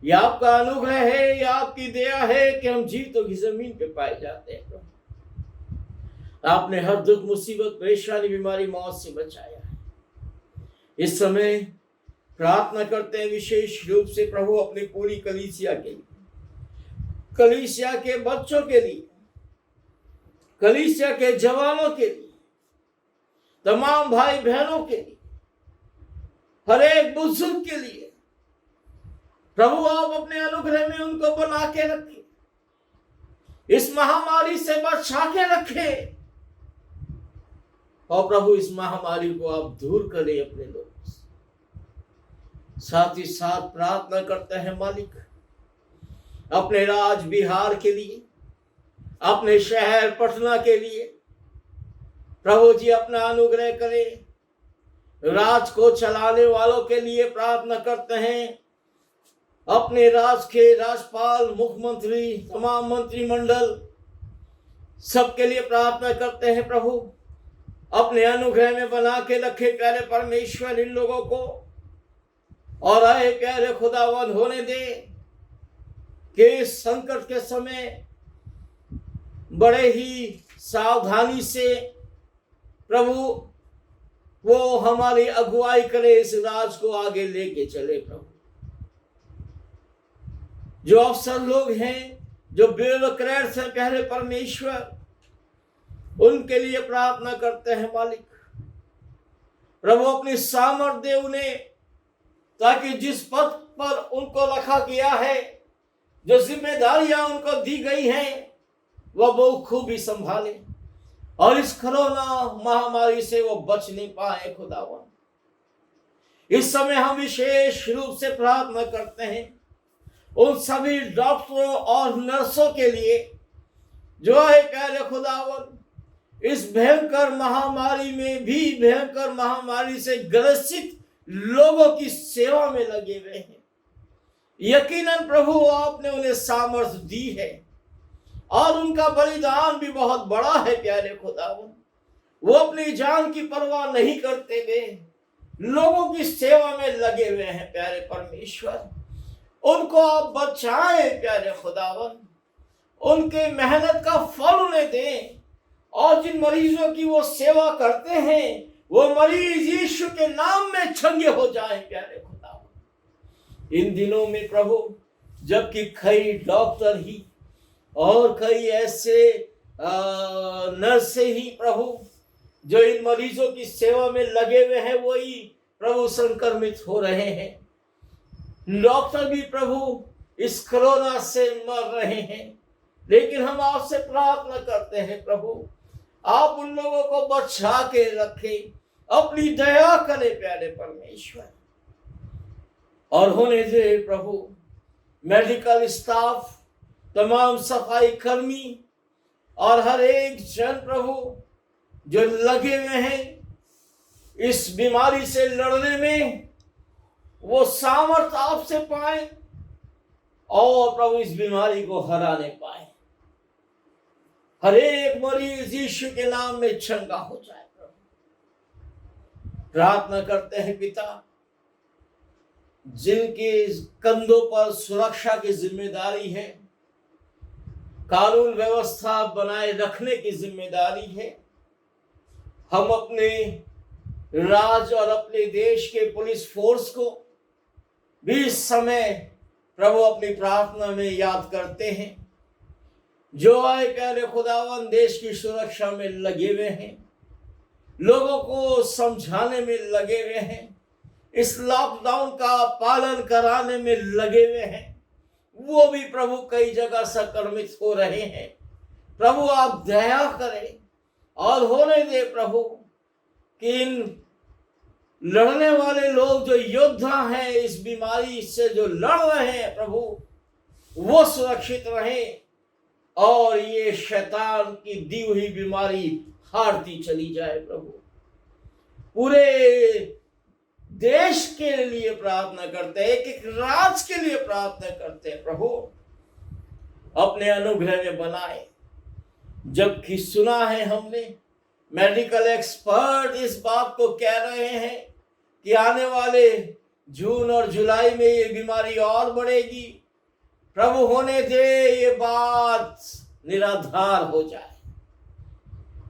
यह आपका अनुग्रह है, यह आपकी दया है कि हम जीतों की जमीन पे पाए जाते हैं। प्रभु, आपने हर दुख, मुसीबत, परेशानी, बीमारी, मौत से बचाया है। इस समय प्रार्थना करते हैं विशेष रूप से प्रभु अपनी पूरी कलीसिया के लिए, कलीसिया के बच्चों के लिए, कलीसिया के जवानों के लिए, तमाम भाई बहनों के लिए, हर एक बुजुर्ग के लिए। प्रभु, आप अपने अनुग्रह में उनको बना के रखें, इस महामारी से बचा के रखें और प्रभु इस महामारी को आप दूर करें अपने लोगों से। साथ ही साथ प्रार्थना करते हैं मालिक अपने राज बिहार के लिए, अपने शहर पटना के लिए। प्रभु जी अपना अनुग्रह करें। राज को चलाने वालों के लिए प्रार्थना करते हैं, अपने राज के राज्यपाल, मुख्यमंत्री, तमाम मंत्रिमंडल सबके लिए प्रार्थना करते हैं। प्रभु अपने अनुग्रह में बना के रखे प्यारे परमेश्वर इन लोगों को, और आए प्यारे खुदावन होने दे कि इस संकट के समय बड़े ही सावधानी से प्रभु वो हमारी अगुवाई करे, इस राज को आगे लेके चले। प्रभु जो अफसर लोग हैं, जो ब्यूरोक्रेट्स हैं प्यारे परमेश्वर, उनके लिए प्रार्थना करते हैं मालिक। प्रभु अपनी सामर्थ दे उन्हें, ताकि जिस पद पर उनको रखा गया है, जो जिम्मेदारियां उनको दी गई हैं, वह बखूबी संभाले और इस कोरोना महामारी से वो बच नहीं पाए। खुदावन इस समय हम विशेष रूप से प्रार्थना करते हैं उन सभी डॉक्टरों और नर्सों के लिए जो है प्यारे खुदावन इस भयंकर महामारी में भी, भयंकर महामारी से ग्रसित लोगों की सेवा में लगे हुए हैं। यकीनन प्रभु आपने उन्हें सामर्थ्य दी है और उनका बलिदान भी बहुत बड़ा है प्यारे खुदावन। वो अपनी जान की परवाह नहीं करते हुए लोगों की सेवा में लगे हुए हैं प्यारे परमेश्वर। उनको आप बचाएं प्यारे खुदावन, उनके मेहनत का फल उन्हें दें, और जिन मरीजों की वो सेवा करते हैं वो मरीज यीशु के नाम में चंगे हो जाएं प्यारे खुदावन। इन दिनों में प्रभु जबकि कई डॉक्टर ही और कई ऐसे नर्स ही प्रभु जो इन मरीजों की सेवा में लगे हुए हैं, वही प्रभु संक्रमित हो रहे हैं। डॉक्टर भी प्रभु इस कोरोना से मर रहे हैं, लेकिन हम आपसे प्रार्थना करते हैं प्रभु आप उन लोगों को बचा के रखें, अपनी दया करें प्यारे परमेश्वर। और होने दे प्रभु मेडिकल स्टाफ, तमाम सफाई कर्मी और हर एक जन प्रभु जो लगे हुए हैं इस बीमारी से लड़ने में, वो सामर्थ आपसे पाए और प्रभु इस बीमारी को हराने पाए। हर एक मरीज यीशु के नाम में चंगा हो जाए। प्रभु प्रार्थना करते हैं पिता, जिनके कंधों पर सुरक्षा की जिम्मेदारी है, कानून व्यवस्था बनाए रखने की जिम्मेदारी है, हम अपने राज्य और अपने देश के पुलिस फोर्स को भी इस समय प्रभु अपनी प्रार्थना में याद करते हैं, जो आए प्यारे खुदावन देश की सुरक्षा में लगे हुए हैं, लोगों को समझाने में लगे हुए हैं, इस लॉकडाउन का पालन कराने में लगे हुए हैं। वो भी प्रभु कई जगह संक्रमित हो रहे हैं। प्रभु आप दया करें और होने दे प्रभु कि इन लड़ने वाले लोग जो योद्धा हैं इस बीमारी से जो लड़ रहे हैं प्रभु, वो सुरक्षित रहें और ये शैतान की दी हुई बीमारी हारती चली जाए। प्रभु पूरे देश के लिए प्रार्थना करते हैं, एक एक राज्य के लिए प्रार्थना करते हैं प्रभु, अपने अनुग्रह में बनाए। जबकि सुना है हमने, मेडिकल एक्सपर्ट इस बात को कह रहे हैं कि आने वाले जून और जुलाई में ये बीमारी और बढ़ेगी। प्रभु होने दे ये बात निराधार हो जाए,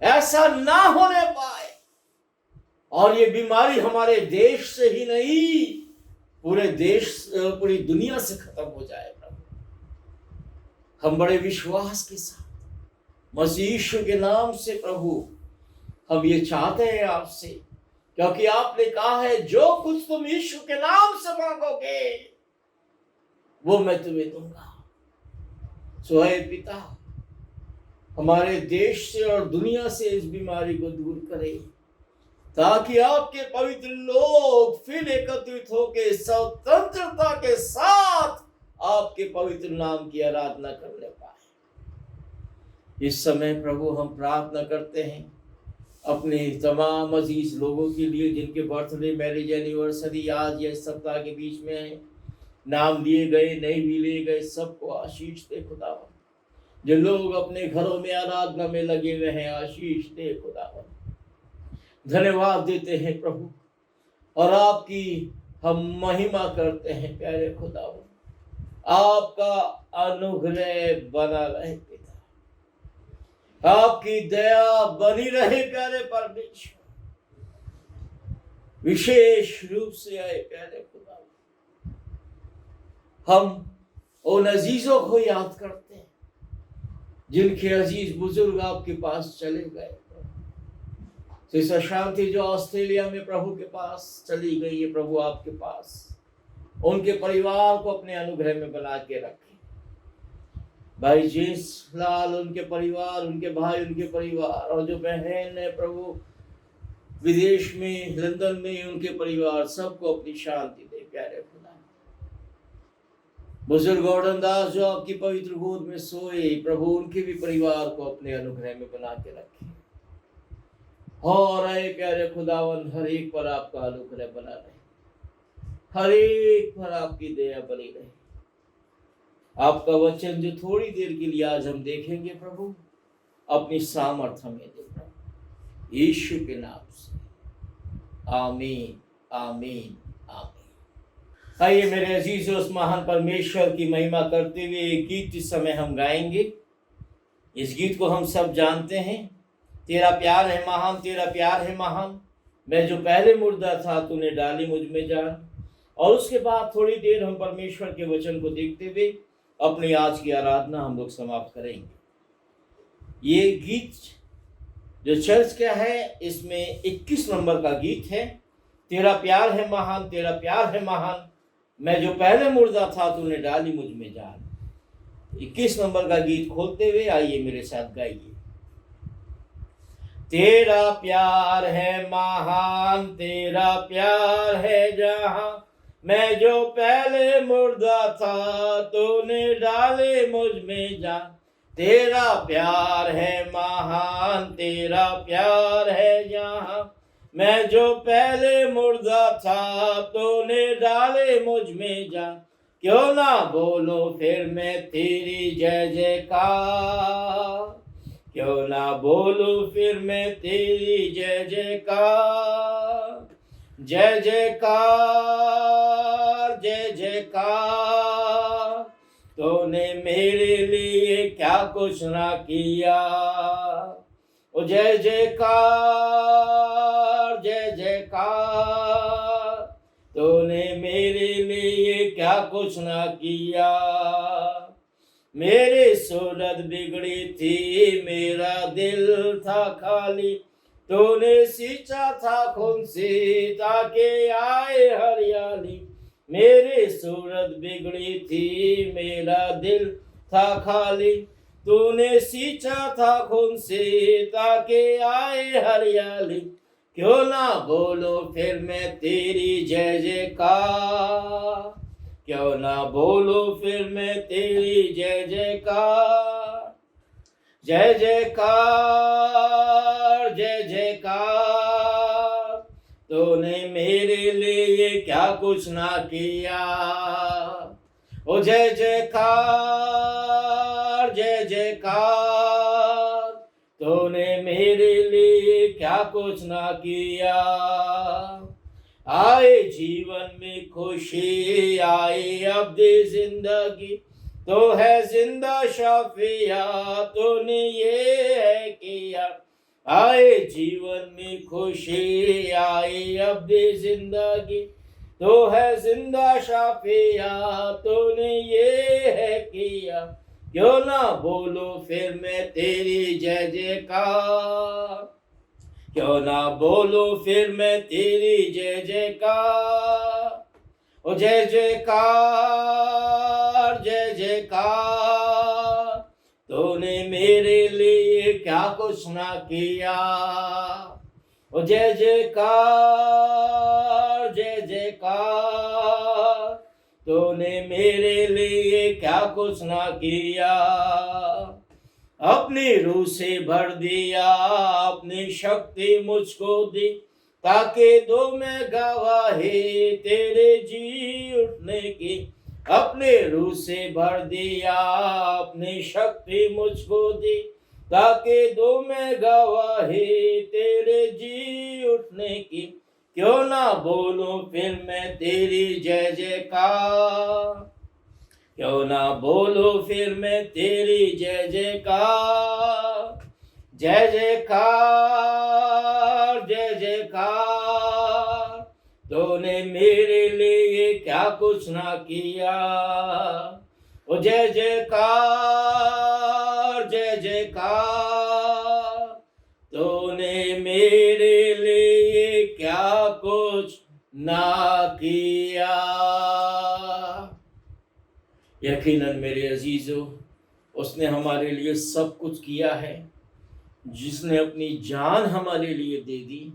ऐसा ना होने पाए, और ये बीमारी हमारे देश से ही नहीं पूरी दुनिया से खत्म हो जाए। प्रभु हम बड़े विश्वास के साथ मसीह यीशु के नाम से प्रभु हम ये चाहते हैं आपसे, क्योंकि आपने कहा है जो कुछ तुम यीशु के नाम से मांगोगे वो मैं तुम्हें दूंगा। सो हे पिता, हमारे देश से और दुनिया से इस बीमारी को दूर करें, ताकि आपके पवित्र लोग फिर एकत्रित होकर स्वतंत्रता के साथ आपके पवित्र नाम की आराधना करने पाए। इस समय प्रभु हम प्रार्थना करते हैं अपने तमाम अजीज लोगों के लिए जिनके बर्थडे, मैरिज एनिवर्सरी आज या इस सप्ताह के बीच में है। नाम लिए गए, नहीं भी लिए गए, सबको आशीष दे खुदावन। जो लोग अपने घरों में आराधना में लगे हुए हैं, आशीष दे खुदावन। धन्यवाद देते हैं प्रभु, और आपकी हम महिमा करते हैं प्यारे खुदावन। आपका अनुग्रह बना रहे पिता, आपकी दया बनी रहे प्यारे परमेश्वर। विशेष रूप से आए प्यारे खुदा, हम उन अजीजों को याद करते हैं जिनके अजीज बुजुर्ग आपके पास चले गए। सिस्टर शांति जो ऑस्ट्रेलिया में प्रभु के पास चली गई है, प्रभु आपके पास उनके परिवार को अपने अनुग्रह में बना के रखें। भाई जेम्स लाल, उनके परिवार, उनके भाई, उनके परिवार, और जो बहन है प्रभु विदेश में, लंदन में, उनके परिवार, सबको अपनी शांति दे प्यारे खुदा। बुजुर्ग गॉर्डन दास जो आपकी पवित्र गोद में सोए, प्रभु उनके भी परिवार को अपने अनुग्रह में बना के रखे। और आए प्यारे खुदावन, हर एक पर आपका अनुग्रह बना रहे, हर एक पर आपकी दया बनी रहे। आपका वचन जो थोड़ी देर के लिए आज हम देखेंगे प्रभु, अपनी सामर्थ्य में दे प्रभु, यीशु के नाम से, आमीन आमीन आमीन। आइए मेरे अजीज, उस महान परमेश्वर की महिमा करते हुए एक गीत इस समय हम गाएंगे। इस गीत को हम सब जानते हैं, तेरा प्यार है महान, तेरा प्यार है महान, मैं जो पहले मुर्दा था तूने डाली मुझ में जान। और उसके बाद थोड़ी देर हम परमेश्वर के वचन को देखते हुए अपनी आज की आराधना हम लोग समाप्त करेंगे। ये गीत जो चर्च का है, इसमें 21 नंबर का गीत है, तेरा प्यार है महान, तेरा प्यार है महान, मैं जो पहले मुर्दा था तूने डाली मुझ में जान। 21 नंबर का गीत खोलते हुए आइए मेरे साथ गाइए। तेरा प्यार है महान, तेरा प्यार है जहां, मैं जो पहले मुर्दा था तूने डाले मुझ में जान। तेरा प्यार है महान, तेरा प्यार है जहां, मैं जो पहले मुर्दा था तूने डाले मुझ में जान। क्यों ना बोलो फिर मैं तेरी जय जयकार, क्यों ना बोलूं फिर मैं तेरी जय जयकार। जय जयकार जय जयकार, तूने मेरे लिए क्या कुछ ना किया। ओ जय जयकार जय जयकार, तूने मेरे लिए क्या कुछ ना किया। मेरी सूरत बिगड़ी थी, मेरा दिल था खाली, तूने सींचा था खून से ताकि आए हरियाली। मेरी सूरत बिगड़ी थी, मेरा दिल था खाली, तूने सींचा था खून से ताकि आए हरियाली। क्यों ना बोलो फिर मैं तेरी जय जयकार, क्यों ना बोलो फिर मैं तेरी जय जयकार। जय जयकार जय जयकार, तूने मेरे लिए क्या कुछ ना किया। ओ जय जयकार जय जयकार। तूने मेरे लिए क्या कुछ ना किया। आए जीवन में खुशी, आए अब दे जिंदगी, तो है जिंदा शाफिया, तूने ये है किया। आए जीवन में खुशी, आए अब दे जिंदगी, तो है जिंदा शाफिया, तूने ये है किया। क्यों ना बोलो फिर मैं तेरी जय जयकार, क्यों ना बोलो फिर मैं तेरी जय जयकार। ओ जय जयकार, जय जयकार। तूने मेरे लिए क्या कुछ ना किया। ओ जय जयकार, जय जयकार। तूने मेरे लिए क्या कुछ ना किया। अपनी रूह से भर दिया, अपनी शक्ति मुझको दी, ताकि दो मैं गवाही तेरे जी उठने की। अपने रूह से भर दिया, अपनी शक्ति मुझको दी, ताकि दो मैं गवाही तेरे जी उठने की। क्यों ना बोलूं फिर मैं तेरी जय जयकार, क्यों ना बोलो फिर मैं तेरी जय जयकार। जय जयकार, जय जयकार। तूने मेरे लिए क्या कुछ ना किया। ओ जय जयकार, जय जयकार। तूने मेरे लिए क्या कुछ ना किया। यकीनन मेरे अजीजों, उसने हमारे लिए सब कुछ किया है। जिसने अपनी जान हमारे लिए दे दी,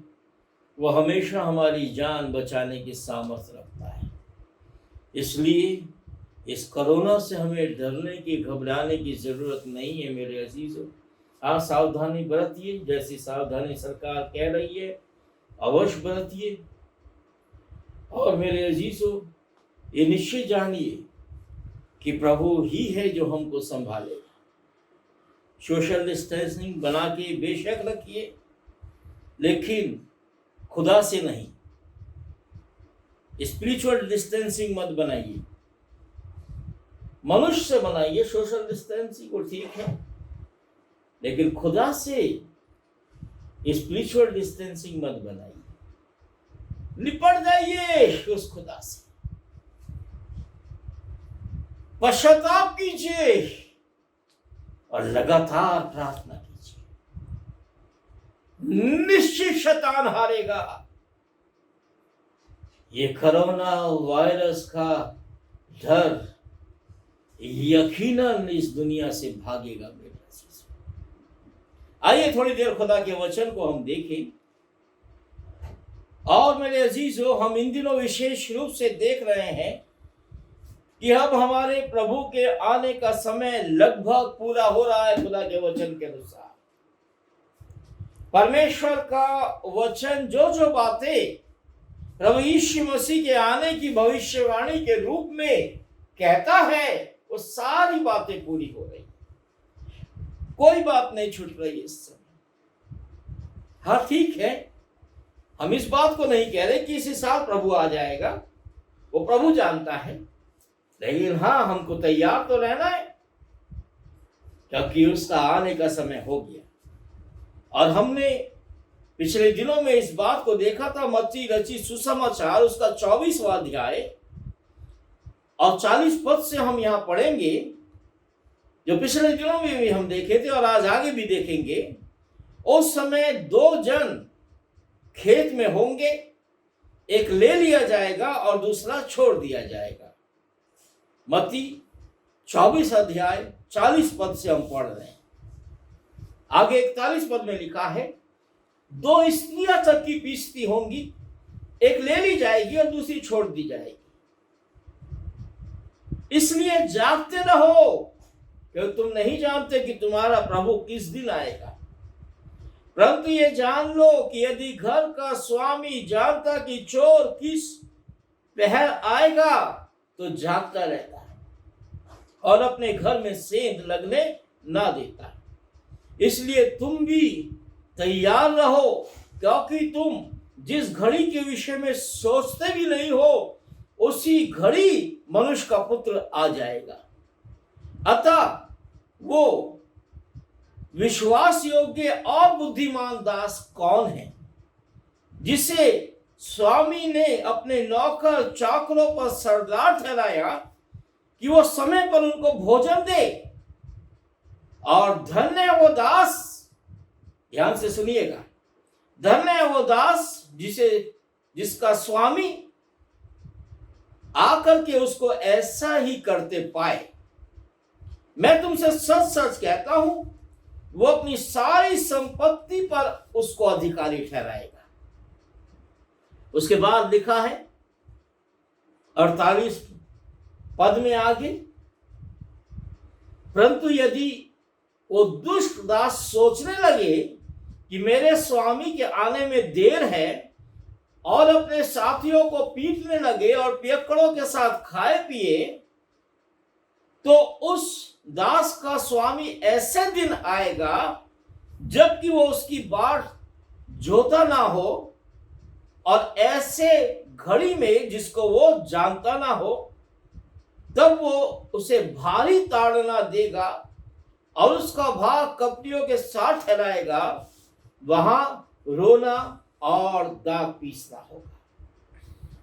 वो हमेशा हमारी जान बचाने की सामर्थ्य रखता है। इसलिए इस कोरोना से हमें डरने की, घबराने की जरूरत नहीं है मेरे अजीजों। आप सावधानी बरतिए, जैसी सावधानी सरकार कह रही है अवश्य बरतिए। और मेरे अजीजों, ये निश्चय जानिए कि प्रभु ही है जो हमको संभालेगा। सोशल डिस्टेंसिंग बना के बेशक रखिए, लेकिन खुदा से नहीं। स्पिरिचुअल डिस्टेंसिंग मत बनाइए, मनुष्य से बनाइए सोशल डिस्टेंसिंग, वो ठीक है, लेकिन खुदा से स्पिरिचुअल डिस्टेंसिंग मत बनाइए। निपट जाइए उस खुदा से, पश्चाताप कीजिए और लगातार प्रार्थना कीजिए। निश्चित शैतान हारेगा। ये कोरोना वायरस का डर यकीनन इस दुनिया से भागेगा मेरे अजीज। आइए थोड़ी देर खुदा के वचन को हम देखें। और मेरे अजीजों, हम इन दिनों विशेष रूप से देख रहे हैं कि अब हमारे प्रभु के आने का समय लगभग पूरा हो रहा है। खुदा के वचन के अनुसार परमेश्वर का वचन जो जो बातें प्रभु यीशु मसीह के आने की भविष्यवाणी के रूप में कहता है, वो सारी बातें पूरी हो रही। कोई बात नहीं छूट रही इस समय। हाँ ठीक है, हम इस बात को नहीं कह रहे कि इसी साल प्रभु आ जाएगा, वो प्रभु जानता है। लेकिन हाँ, हमको तैयार तो रहना है, क्योंकि उसका आने का समय हो गया। और हमने पिछले दिनों में इस बात को देखा था। मत्ती रचित सुसमाचार उसका 24वां अध्याय और 40 पद से हम यहाँ पढ़ेंगे, जो पिछले दिनों में भी हम देखे थे और आज आगे भी देखेंगे। उस समय 2 जन खेत में होंगे, एक ले लिया जाएगा और दूसरा छोड़ दिया जाएगा। मत्ती 24 अध्याय 40 पद से हम पढ़ रहे हैं। आगे 41 पद में लिखा है, 2 स्त्रियां चक्की पीसती होंगी, एक ले ली जाएगी और दूसरी छोड़ दी जाएगी। इसलिए जागते रहो, क्योंकि तुम नहीं जानते कि तुम्हारा प्रभु किस दिन आएगा। परंतु ये जान लो कि यदि घर का स्वामी जानता कि चोर किस पहर आएगा, तो जागता रहता है और अपने घर में सेंध लगने ना देता। इसलिए तुम भी तैयार रहो, क्योंकि तुम जिस घड़ी के विषय में सोचते भी नहीं हो उसी घड़ी मनुष्य का पुत्र आ जाएगा। अतः वो विश्वास योग्य और बुद्धिमान दास कौन है जिसे स्वामी ने अपने नौकर चाकरों पर सरदार ठहराया कि वो समय पर उनको भोजन दे। और धन्य वो दास, ध्यान से सुनिएगा, धन्य वो दास जिसका स्वामी आकर के उसको ऐसा ही करते पाए। मैं तुमसे सच सच कहता हूं, वो अपनी सारी संपत्ति पर उसको अधिकारी ठहराएगा। उसके बाद लिखा है 48 पद में आगे, परंतु यदि वो दुष्ट दास सोचने लगे कि मेरे स्वामी के आने में देर है और अपने साथियों को पीटने लगे और पियक्कड़ों के साथ खाए पिए, तो उस दास का स्वामी ऐसे दिन आएगा जबकि वो उसकी बाट जोता ना हो और ऐसे घड़ी में जिसको वो जानता ना हो, तब वो उसे भारी ताड़ना देगा और उसका भाग कपटियों के साथ ठहराएगा। वहां रोना और दाग पीसना होगा।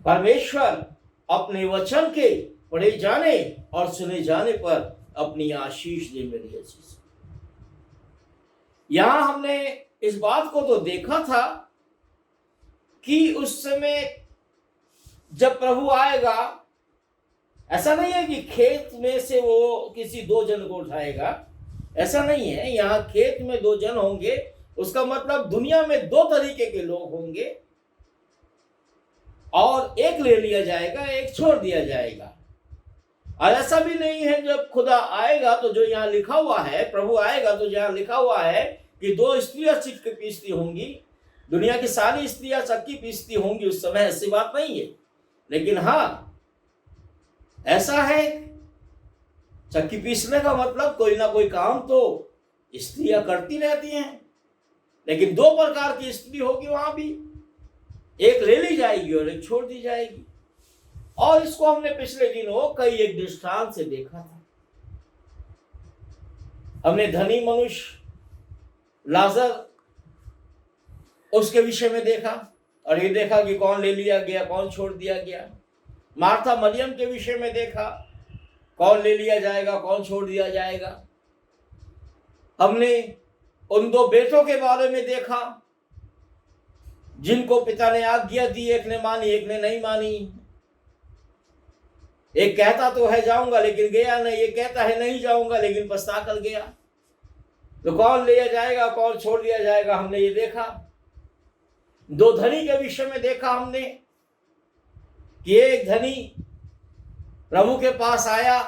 परमेश्वर अपने वचन के पढ़े जाने और सुने जाने पर अपनी आशीष दे। मेरी आशीष, यहां हमने इस बात को तो देखा था कि उस समय जब प्रभु आएगा, ऐसा नहीं है कि खेत में से वो किसी 2 जन को उठाएगा, ऐसा नहीं है। यहां खेत में 2 जन होंगे, उसका मतलब दुनिया में 2 तरीके के लोग होंगे और एक ले लिया जाएगा, एक छोड़ दिया जाएगा। और ऐसा भी नहीं है जब खुदा आएगा तो जो यहां लिखा हुआ है, प्रभु आएगा तो जहां लिखा हुआ है कि 2 स्त्रियां चिक्की पीसती होंगी, दुनिया की सारी स्त्रियां चक्की पीसती होंगी, उस समय ऐसी बात नहीं है। लेकिन हाँ, ऐसा है, चक्की पीसने का मतलब कोई ना कोई काम तो स्त्रियां करती रहती हैं, लेकिन 2 प्रकार की स्त्री होगी वहां भी, एक ले ली जाएगी और एक छोड़ दी जाएगी। और इसको हमने पिछले दिनों कई एक दृष्टांत से देखा था। हमने धनी मनुष्य लाजर उसके विषय में देखा और ये देखा कि कौन ले लिया गया, कौन छोड़ दिया गया। मार्था मरियम के विषय में देखा, कौन ले लिया जाएगा, कौन छोड़ दिया जाएगा। हमने उन 2 बेटों के बारे में देखा जिनको पिता ने आज्ञा दी, एक ने मानी, एक ने नहीं मानी। एक कहता तो है जाऊंगा लेकिन गया नहीं, एक कहता है नहीं जाऊंगा लेकिन पछता कर गया। तो कौन लिया जाएगा, कौन छोड़ दिया जाएगा, हमने ये देखा। 2 धनी के विषय में देखा हमने कि एक धनी प्रभु के पास आया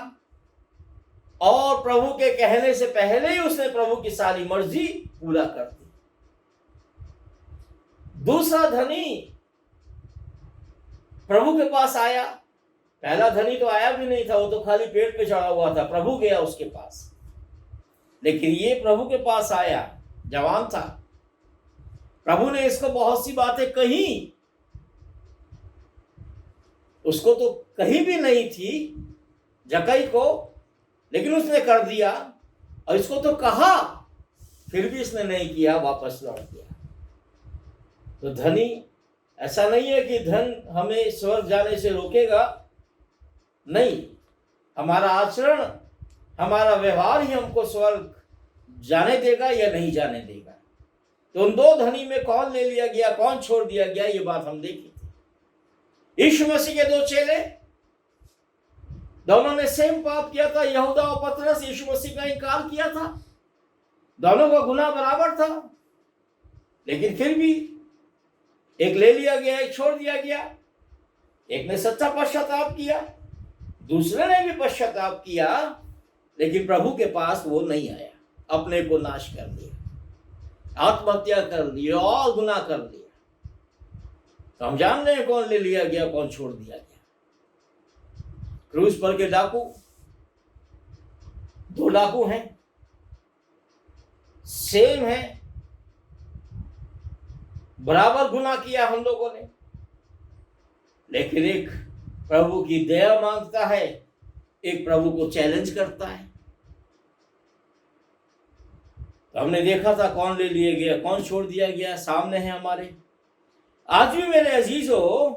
और प्रभु के कहने से पहले ही उसने प्रभु की सारी मर्जी पूरा कर दी। दूसरा धनी प्रभु के पास आया, पहला धनी तो आया भी नहीं था, वो तो खाली पेट पे चढ़ा हुआ था, प्रभु गया उसके पास। लेकिन ये प्रभु के पास आया, जवान था, प्रभु ने इसको बहुत सी बातें कही, उसको तो कहीं भी नहीं थी जकई को, लेकिन उसने कर दिया। और इसको तो कहा, फिर भी इसने नहीं किया, वापस लौट गया। तो धनी, ऐसा नहीं है कि धन हमें स्वर्ग जाने से रोकेगा, नहीं, हमारा आचरण, हमारा व्यवहार ही हमको स्वर्ग जाने देगा या नहीं जाने देगा। तो उन 2 धनी में कौन ले लिया गया, कौन छोड़ दिया गया, ये बात हम देखी थी। यीशु मसीह के 2 चेले, दोनों ने सेम पाप किया था। यहूदा और पतरस यीशु मसीह का इनकार किया था, दोनों का गुनाह बराबर था, लेकिन फिर भी एक ले लिया गया, एक छोड़ दिया गया। एक ने सच्चा पश्चाताप किया, दूसरे ने भी पश्चाताप किया, लेकिन प्रभु के पास वो नहीं आया, अपने को नाश कर दिया, आत्महत्या कर ली और गुनाह कर लिया। तो हम जान रहे हैं कौन ले लिया गया, कौन छोड़ दिया गया। क्रूस पर के डाकू, 2 डाकू हैं, सेम है, बराबर गुनाह किया हम लोगों ने, लेकिन एक प्रभु की दया मांगता है, एक प्रभु को चैलेंज करता है। तो हमने देखा था कौन ले लिया गया, कौन छोड़ दिया गया, सामने है हमारे। आज भी मेरे अजीजों,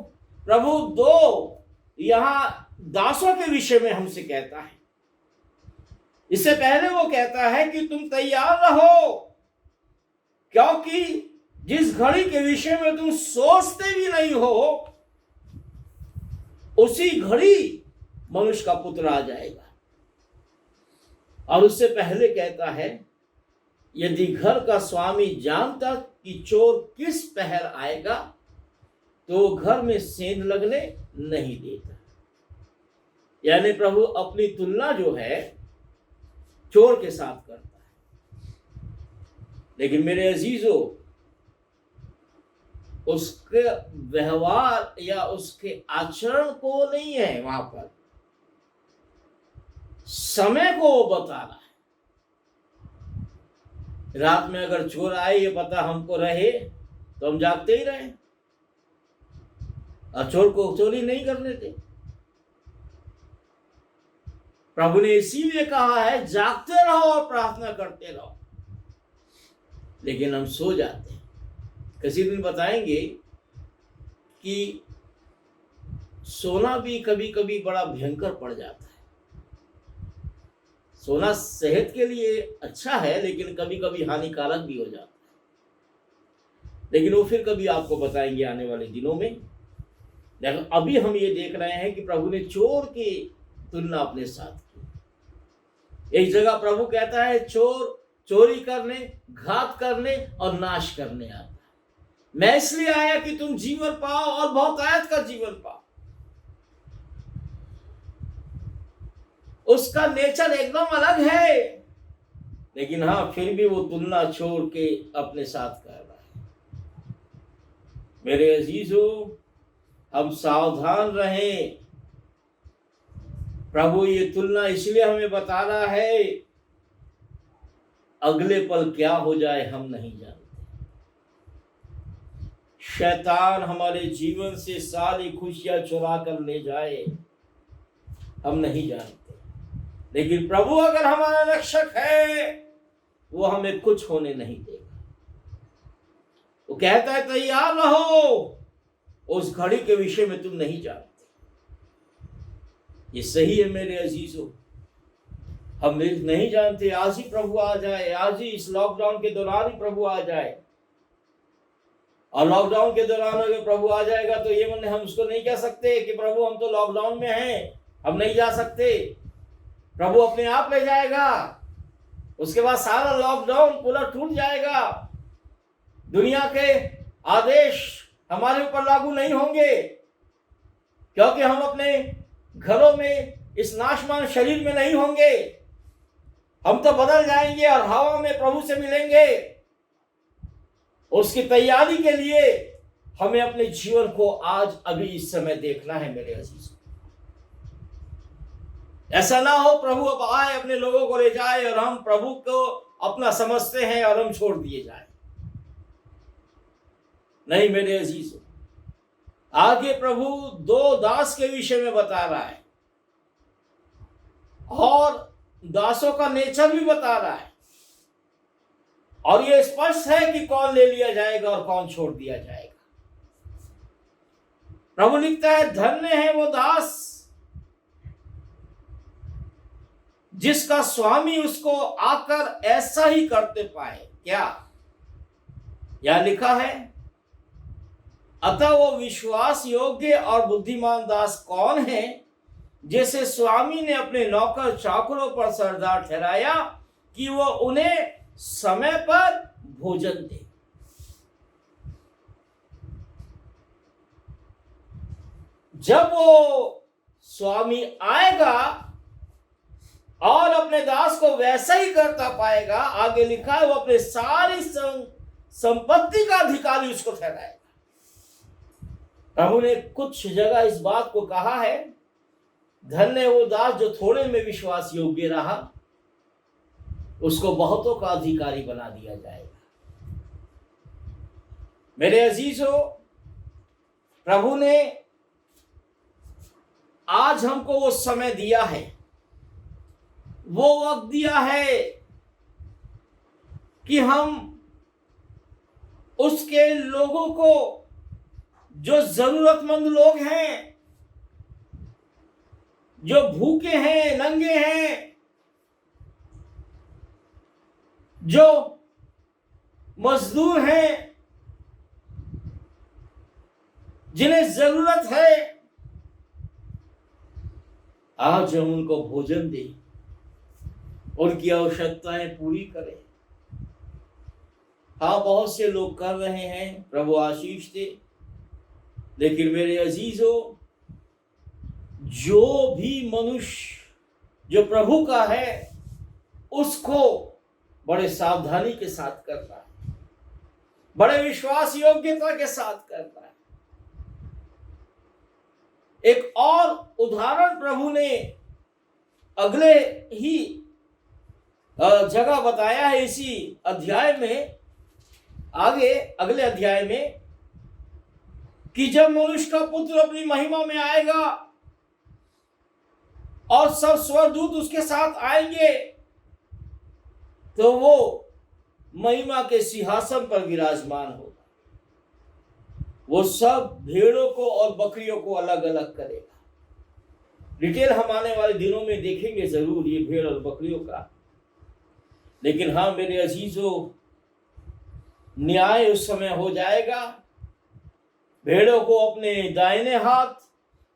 प्रभु दो यहां दासों के विषय में हमसे कहता है। इससे पहले वो कहता है कि तुम तैयार रहो, क्योंकि जिस घड़ी के विषय में तुम सोचते भी नहीं हो, उसी घड़ी मनुष्य का पुत्र आ जाएगा। और उससे पहले कहता है, यदि घर का स्वामी जानता कि चोर किस पहर आएगा, तो वो घर में सेंध लगने नहीं देता। यानी प्रभु अपनी तुलना जो है चोर के साथ करता है। लेकिन मेरे अजीजों, उसके व्यवहार या उसके आचरण को नहीं है, वहां पर समय को वो बता रहा है। रात में अगर चोर आए, ये पता हमको रहे, तो हम जागते ही रहे और चोर को चोरी नहीं करने देते। प्रभु ने इसीलिए कहा है, जागते रहो और प्रार्थना करते रहो। लेकिन हम सो जाते हैं। किसी दिन बताएंगे कि सोना भी कभी कभी बड़ा भयंकर पड़ जाता है। सोना सेहत के लिए अच्छा है, लेकिन कभी कभी हानिकारक भी हो जाता है। लेकिन वो फिर कभी आपको बताएंगे आने वाले दिनों में। लेकिन अभी हम ये देख रहे हैं कि प्रभु ने चोर की तुलना अपने साथ की। एक जगह प्रभु कहता है, चोर चोरी करने, घात करने और नाश करने आता है। मैं इसलिए आया कि तुम जीवन पाओ और बहुतायत का जीवन पाओ। उसका नेचर एकदम अलग है, लेकिन हाँ, फिर भी वो तुलना छोड़ के अपने साथ कर रहा है। मेरे अजीजों, हम सावधान रहें। प्रभु ये तुलना इसलिए हमें बता रहा है, अगले पल क्या हो जाए हम नहीं जानते। शैतान हमारे जीवन से सारी खुशियां चुरा कर ले जाए, हम नहीं जानते। लेकिन प्रभु अगर हमारा रक्षक है, वो हमें कुछ होने नहीं देगा। वो कहता है, तैयार रहो, उस घड़ी के विषय में तुम नहीं जानते। ये सही है मेरे अजीजों, हम नहीं जानते। आज ही प्रभु आ जाए, आज ही इस लॉकडाउन के दौरान ही प्रभु आ जाए। और लॉकडाउन के दौरान अगर प्रभु आ जाएगा, तो ये मन हम उसको नहीं कह सकते कि प्रभु हम तो लॉकडाउन में हैं, हम नहीं जा सकते। प्रभु अपने आप ले जाएगा। उसके बाद सारा लॉकडाउन पूरा टूट जाएगा। दुनिया के आदेश हमारे ऊपर लागू नहीं होंगे, क्योंकि हम अपने घरों में इस नाशवान शरीर में नहीं होंगे। हम तो बदल जाएंगे और हवा में प्रभु से मिलेंगे। उसकी तैयारी के लिए हमें अपने जीवन को आज अभी इस समय देखना है मेरे अजीज। ऐसा ना हो प्रभु अब आए, अपने लोगों को ले जाए और हम प्रभु को अपना समझते हैं और हम छोड़ दिए जाए। नहीं मेरे अजीज, आगे प्रभु दो दास के विषय में बता रहा है और दासों का नेचर भी बता रहा है। और यह स्पष्ट है कि कौन ले लिया जाएगा और कौन छोड़ दिया जाएगा। प्रभु लिखता है, धन्य है वो दास जिसका स्वामी उसको आकर ऐसा ही करते पाए। क्या यह लिखा है? अतः वो विश्वास योग्य और बुद्धिमान दास कौन है, जैसे स्वामी ने अपने नौकर चाकरों पर सरदार ठहराया कि वो उन्हें समय पर भोजन दे। जब वो स्वामी आएगा और अपने दास को वैसा ही करता पाएगा, आगे लिखा है वो अपने सारी संपत्ति का अधिकारी उसको ठहराएगा। प्रभु ने कुछ जगह इस बात को कहा है, धन्य वो दास जो थोड़े में विश्वास योग्य रहा, उसको बहुतों का अधिकारी बना दिया जाएगा। मेरे अजीजों, प्रभु ने आज हमको वो समय दिया है, वो वक्त दिया है कि हम उसके लोगों को, जो जरूरतमंद लोग हैं, जो भूखे हैं, नंगे हैं, जो मजदूर हैं, जिन्हें जरूरत है, आज हम उनको भोजन दें, उनकी आवश्यकताएं पूरी करें। हाँ, बहुत से लोग कर रहे हैं, प्रभु आशीष दे। लेकिन मेरे अजीजों, जो भी मनुष्य जो प्रभु का है, उसको बड़े सावधानी के साथ करना है, बड़े विश्वास योग्यता के साथ करना है। एक और उदाहरण प्रभु ने अगले ही जगह बताया है, इसी अध्याय में, आगे अगले अध्याय में, कि जब मनुष्य का पुत्र अपनी महिमा में आएगा और सब स्वर्गदूत उसके साथ आएंगे, तो वो महिमा के सिंहासन पर विराजमान होगा। वो सब भेड़ों को और बकरियों को अलग अलग करेगा। डिटेल हम आने वाले दिनों में देखेंगे जरूर, ये भेड़ और बकरियों का। लेकिन हाँ मेरे अजीजों, न्याय उस समय हो जाएगा। भेड़ों को अपने दाहिने हाथ,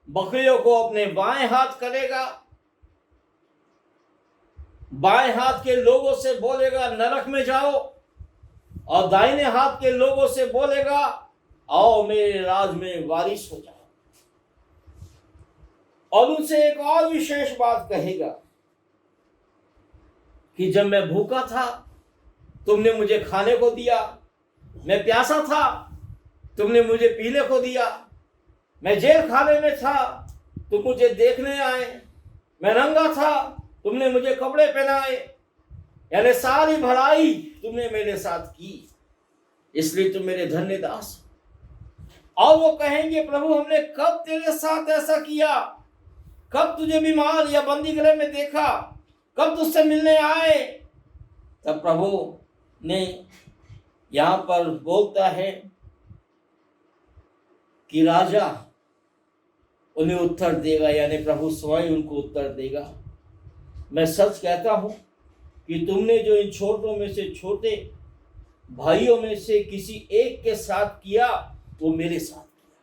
बकरियों को अपने बाएं हाथ करेगा। बाएं हाथ के लोगों से बोलेगा नरक में जाओ, और दाहिने हाथ के लोगों से बोलेगा आओ मेरे राज में वारिस हो जाओ। और उनसे एक और विशेष बात कहेगा कि जब मैं भूखा था तुमने मुझे खाने को दिया, मैं प्यासा था तुमने मुझे पीने को दिया, मैं जेल खाने में था तुम मुझे देखने आए, मैं नंगा था तुमने मुझे कपड़े पहनाए। यानी सारी भलाई तुमने मेरे साथ की, इसलिए तुम मेरे धन्य दास। और वो कहेंगे प्रभु हमने कब तेरे साथ ऐसा किया, कब तुझे बीमार या बंदी गृह में देखा, कब तुझसे मिलने आए। तब प्रभु ने यहां पर बोलता है कि राजा उन्हें उत्तर देगा, यानी प्रभु स्वयं उनको उत्तर देगा। मैं सच कहता हूं कि तुमने जो इन छोटों में से छोटे भाइयों में से किसी एक के साथ किया, वो मेरे साथ किया।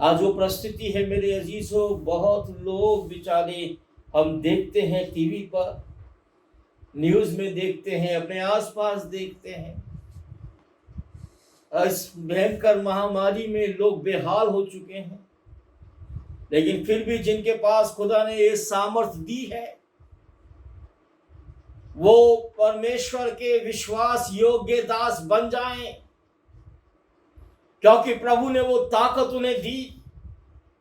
आज वो परिस्थिति है मेरे अजीजों, बहुत लोग बेचारे हम देखते हैं टीवी पर, न्यूज में देखते हैं, अपने आसपास देखते हैं, इस भयंकर महामारी में लोग बेहाल हो चुके हैं। लेकिन फिर भी जिनके पास खुदा ने ये सामर्थ्य दी है, वो परमेश्वर के विश्वास योग्य दास बन जाएं, क्योंकि प्रभु ने वो ताकत उन्हें दी,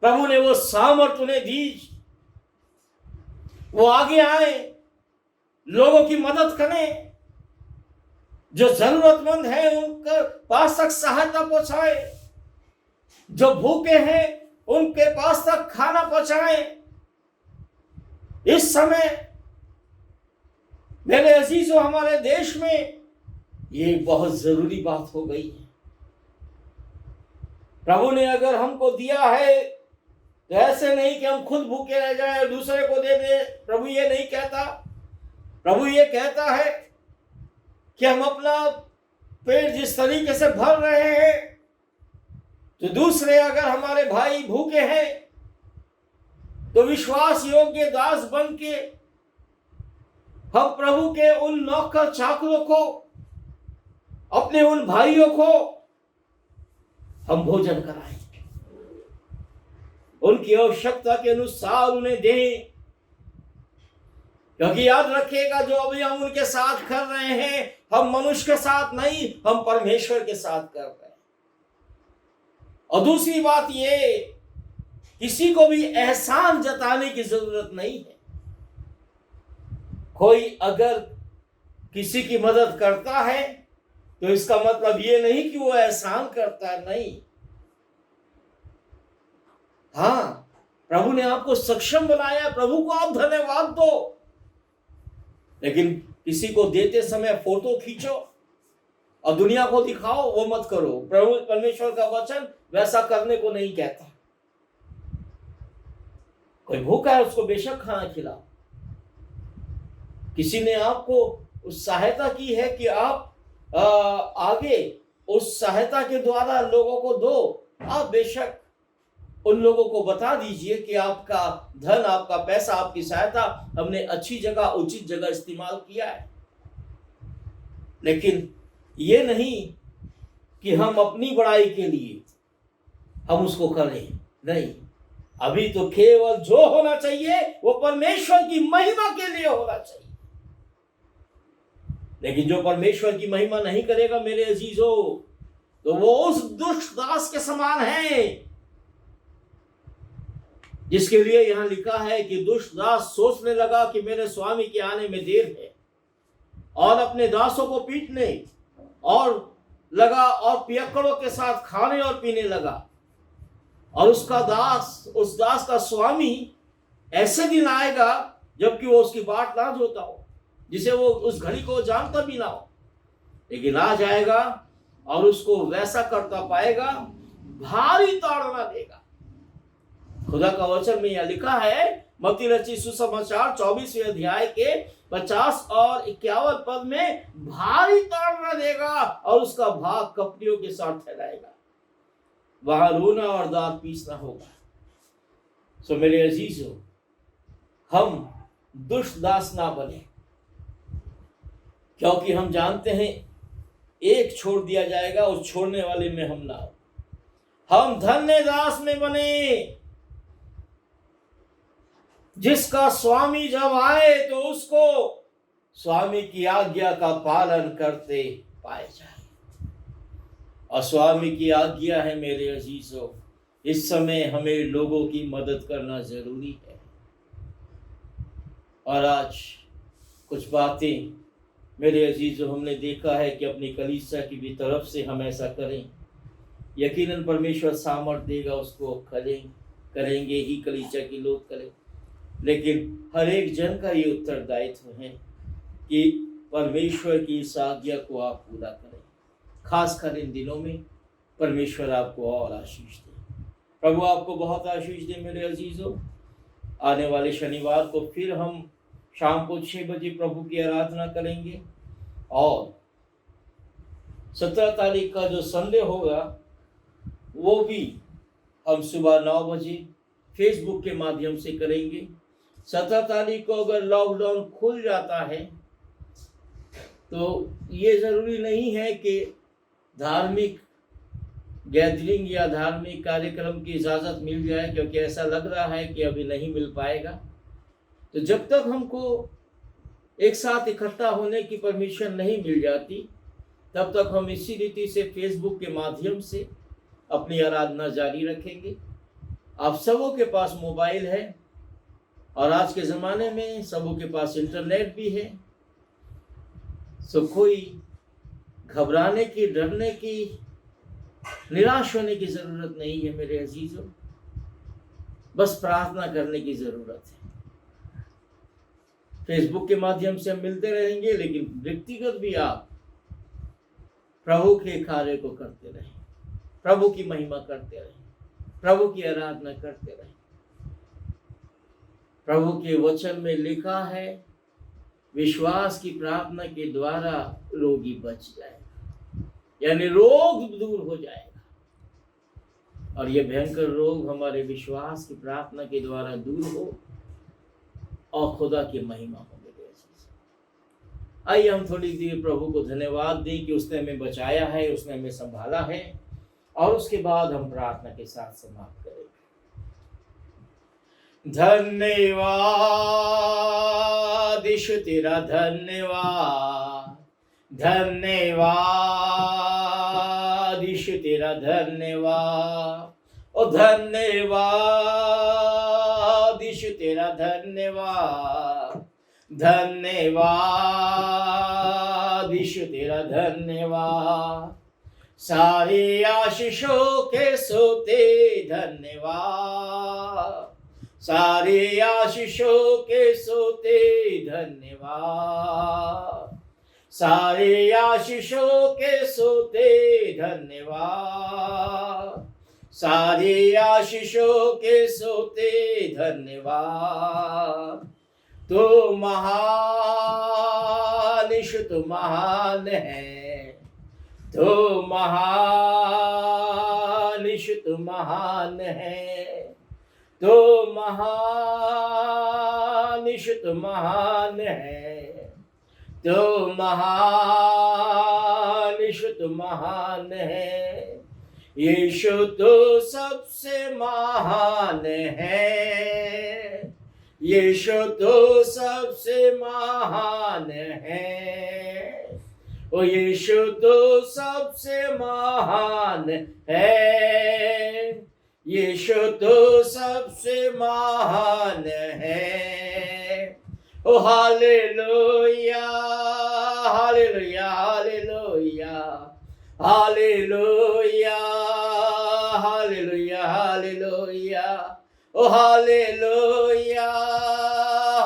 प्रभु ने वो सामर्थ्य उन्हें दी। वो आगे आए, लोगों की मदद करें, जो जरूरतमंद है उनके पास तक सहायता पहुंचाए, जो भूखे हैं उनके पास तक खाना पहुंचाए। इस समय मेरे अजीजों, हमारे देश में ये बहुत जरूरी बात हो गई है। प्रभु ने अगर हमको दिया है तो ऐसे नहीं कि हम खुद भूखे रह जाएं और दूसरे को दे दे। प्रभु ये नहीं कहता। प्रभु ये कहता है कि हम अपना पेट जिस तरीके से भर रहे हैं, तो दूसरे अगर हमारे भाई भूखे हैं तो विश्वास योग्य दास बन के हम प्रभु के उन नौकर चाकरों को, अपने उन भाइयों को हम भोजन कराएं, उनकी आवश्यकता के अनुसार उन्हें दें। क्योंकि याद रखिएगा, जो अभी हम उनके साथ कर रहे हैं, हम मनुष्य के साथ नहीं, हम परमेश्वर के साथ कर रहे हैं। और दूसरी बात ये, किसी को भी एहसान जताने की जरूरत नहीं है। कोई अगर किसी की मदद करता है तो इसका मतलब ये नहीं कि वो एहसान करता है, नहीं। हाँ, प्रभु ने आपको सक्षम बनाया, प्रभु को आप धन्यवाद दो। लेकिन किसी को देते समय फोटो खींचो और दुनिया को दिखाओ, वो मत करो। प्रभु परमेश्वर का वचन वैसा करने को नहीं कहता। कोई भूखा है उसको बेशक खाना खिलाओ। किसी ने आपको उस सहायता की है कि आप आगे उस सहायता के द्वारा लोगों को दो, आप बेशक उन लोगों को बता दीजिए कि आपका धन, आपका पैसा, आपकी सहायता हमने अच्छी जगह, उचित जगह इस्तेमाल किया है। लेकिन ये नहीं कि हम अपनी बड़ाई के लिए हम उसको करें, नहीं। अभी तो केवल जो होना चाहिए वो परमेश्वर की महिमा के लिए होना चाहिए। लेकिन जो परमेश्वर की महिमा नहीं करेगा मेरे अजीजों, तो वो उस दुष्ट दास के समान है जिसके लिए यहां लिखा है कि दुष्ट दास सोचने लगा कि मेरे स्वामी के आने में देर है, और अपने दासों को पीटने और लगा और पियक्कड़ों के साथ खाने और पीने लगा। और उस दास का स्वामी ऐसे दिन आएगा जबकि वो उसकी बाट ना जोता हो, जिसे वो उस घड़ी को जानता भी ना हो, लेकिन आ जाएगा और उसको वैसा करता पाएगा, भारी ताड़ना देगा। खुदा का वचन में यह लिखा है, मत्ती रचित सुसमाचार 24वें अध्याय के 50 और 51 पद में, भारी ताड़ना देगा और उसका भाग कपटियों के साथ ठहराएगा, वहां रोना और दांत पीसना होगा। सो मेरे अजीजों, हम दुष्ट दास ना बने, क्योंकि हम जानते हैं एक छोड़ दिया जाएगा, उस छोड़ने वाले में हम ना हो। हम धन्य दास में बने, जिसका स्वामी जब आए तो उसको स्वामी की आज्ञा का पालन करते पाए जाए। और स्वामी की आज्ञा है मेरे अजीजों, इस समय हमें लोगों की मदद करना जरूरी है। और आज कुछ बातें मेरे अजीजों हमने देखा है कि अपनी कलीसिया की भी तरफ से हम ऐसा करें, यकीनन परमेश्वर सामर्थ देगा, उसको करेंगे ही, कलीसिया के लोग करें। लेकिन हर एक जन का ये उत्तरदायित्व है कि परमेश्वर की इस आज्ञा को आप पूरा करें, खासकर इन दिनों में। परमेश्वर आपको और आशीष दे, प्रभु आपको बहुत आशीष दे मेरे अजीजों। आने वाले शनिवार को फिर हम शाम को 6 बजे प्रभु की आराधना करेंगे, और 17 तारीख का जो संडे होगा वो भी हम सुबह 9 बजे फेसबुक के माध्यम से करेंगे। 17 तारीख को अगर लॉकडाउन खुल जाता है तो ये ज़रूरी नहीं है कि धार्मिक गैदरिंग या धार्मिक कार्यक्रम की इजाज़त मिल जाए, क्योंकि ऐसा लग रहा है कि अभी नहीं मिल पाएगा। तो जब तक हमको एक साथ इकट्ठा होने की परमिशन नहीं मिल जाती, तब तक हम इसी रीति से फेसबुक के माध्यम से अपनी आराधना जारी रखेंगे। आप सबों के पास मोबाइल है, और आज के ज़माने में सबों के पास इंटरनेट भी है। सो कोई घबराने की, डरने की, निराश होने की ज़रूरत नहीं है मेरे अजीजों। बस प्रार्थना करने की ज़रूरत है। फेसबुक के माध्यम से हम मिलते रहेंगे, लेकिन व्यक्तिगत भी आप प्रभु के कार्य को करते रहें, प्रभु की महिमा करते रहें, प्रभु की आराधना करते रहें। प्रभु के वचन में लिखा है, विश्वास की प्रार्थना के द्वारा रोगी बच जाएगा, यानी रोग दूर हो जाएगा। और ये भयंकर रोग हमारे विश्वास की प्रार्थना के द्वारा दूर हो और खुदा की महिमा हो मेरे अजीज। आइए हम थोड़ी देर प्रभु को धन्यवाद दें कि उसने हमें बचाया है, उसने हमें संभाला है, और उसके बाद हम प्रार्थना के साथ समाप्त करेंगे। धन्यवाद ईशु तेरा, धन्यवाद, धन्यवाद ईशु तेरा, धन्यवाद, ओ धन्यवाद ईशु तेरा, धन्यवाद, धन्यवाद यीशु तेरा धन्यवाद, सारी आशीषों के सोते धन्यवाद, सारी आशीषों के सोते धन्यवाद, सारी आशीषों के सोते धन्यवाद, सारी आशीषों के सोते धन्यवाद। तो महान यीशु तो महान है, तो महान यीशु तो महान है, तो महान यीशु तो महान है, तो महान यीशु तो महान है, यीशु तो सबसे महान है, यीशु तो सबसे महान है, ओ यीशु तो सबसे महान है, यीशु तो सबसे महान है। ओ हालेलुया हालेलुया हालेलुया हालेलुया हालेलुया हालेलुया, ओ हालेलुया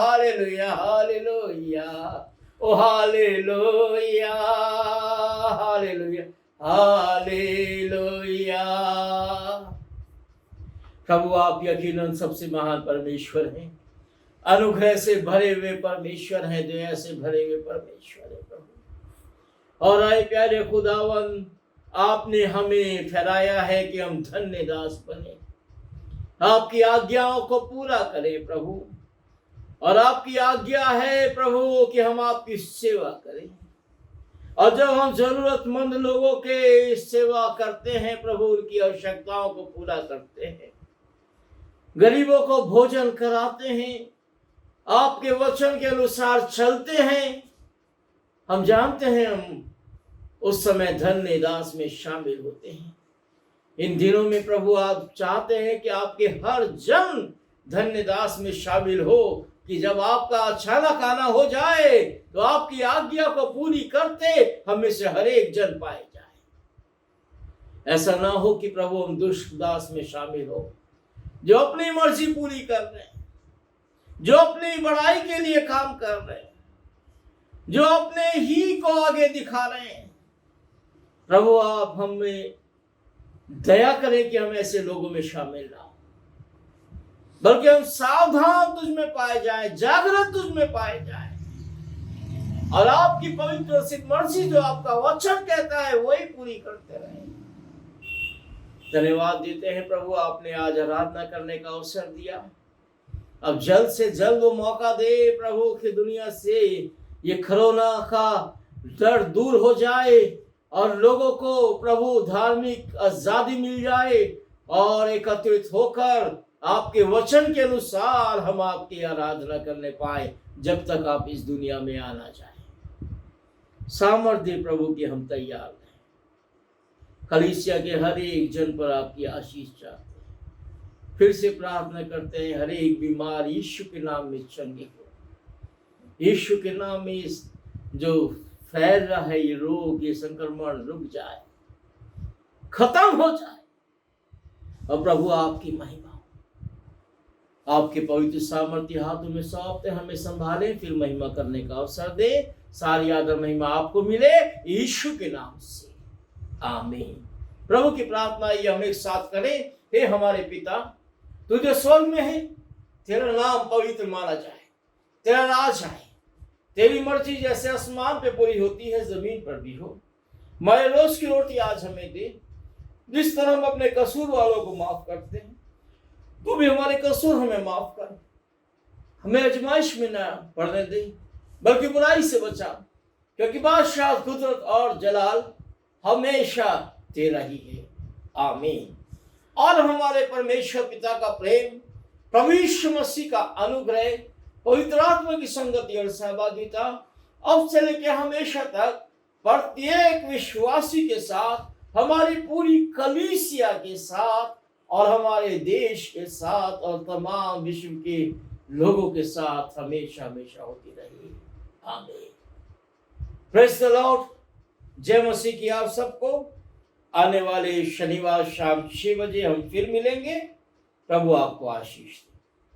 हालेलुया हालेलुया, ओ हालेलुया हालेलुया हालेलुया। प्रभु आप यकीनन सबसे महान परमेश्वर हैं, अनुग्रह से भरे हुए परमेश्वर हैं, दया से भरे हुए परमेश्वर है प्रभु। और आए प्यारे खुदावन, आपने हमें ठहराया है कि हम धन्य दास बने, आपकी आज्ञाओं को पूरा करें प्रभु। और आपकी आज्ञा है प्रभु कि हम आपकी सेवा करें, और जब हम जरूरतमंद लोगों के सेवा करते हैं प्रभु, उनकी आवश्यकताओं को पूरा करते हैं, गरीबों को भोजन कराते हैं, आपके वचन के अनुसार चलते हैं, हम जानते हैं हम उस समय धन्य दास में शामिल होते हैं। इन दिनों में प्रभु आप चाहते हैं कि आपके हर जन धन्य दास में शामिल हो, कि जब आपका अचानक आना हो जाए तो आपकी आज्ञा को पूरी करते हम में से हर एक जन पाए जाए। ऐसा ना हो कि प्रभु हम दुष्ट दास में शामिल हो, जो अपनी मर्जी पूरी कर रहे हैं, जो अपनी बड़ाई के लिए काम कर रहे हैं, जो अपने ही को आगे दिखा रहे हैं। प्रभु आप हमें दया करें कि हम ऐसे लोगों में शामिल ना हो, बल्कि हम सावधान तुझ में पाए जाए, जागृत तुझ में पाए जाए, और आपकी पवित्र सिद्ध मर्जी जो आपका वचन कहता है वही पूरी करते रहे। धन्यवाद देते हैं प्रभु, आपने आज आराधना करने का अवसर दिया। अब जल्द से जल्द वो मौका दे प्रभु कि दुनिया से ये कोरोना का डर दूर हो जाए और लोगों को प्रभु धार्मिक आजादी मिल जाए, और एकत्रित होकर आपके वचन के अनुसार हम आपकी आराधना करने पाए, जब तक आप इस दुनिया में आना चाहें। सामर्थ्य प्रभु की हम तैयार हैं। कलीसिया के हर एक जन पर आपकी आशीष चाहते हैं। फिर से प्रार्थना करते हैं, हर एक बीमार यीशु के नाम में चंगे हो, यीशु के नाम में इस जो फैल रहा है ये रोग, ये संक्रमण रुक जाए, खत्म हो जाए, और प्रभु आपकी महिमा आपके पवित्र सामर्थ्य हाथों में सौंपते हमें संभाले, फिर महिमा करने का अवसर दे। सारी आदर महिमा आपको मिले यीशु के नाम से, आमीन। प्रभु की प्रार्थना ये हम एक साथ करें। हे हमारे पिता, तू जो स्वर्ग में है, तेरा नाम पवित्र माना जाए, तेरा राज आए, तेरी मर्जी जैसे आसमान पे पूरी होती है जमीन पर भी हो। हमारे रोज की रोटी आज हमें दे, जिस तरह हम अपने कसूर वालों को माफ करते हैं, तू भी हमारे कसूर हमें माफ कर, हमें आजमाइश में ना पड़ने दे, बल्कि बुराई से बचा, क्योंकि बादशाह, कुदरत और जलाल हमेशा तेरा ही है, आमीन। और हमारे परमेश्वर पिता का प्रेम, प्रभु यीशु मसीह का अनुग्रह, पवित्र आत्मा की संगति और सहभागिता अब से लेकर हमेशा तक प्रत्येक विश्वासी के साथ, हमारी पूरी कलीसिया के साथ, और हमारे देश के साथ, और तमाम विश्व के लोगों के साथ हमेशा हमेशा होती रहे। आमीन। Praise the Lord. जय मसीह की आप सबको। आने वाले शनिवार शाम 6 बजे हम फिर मिलेंगे। प्रभु आपको आशीष दे।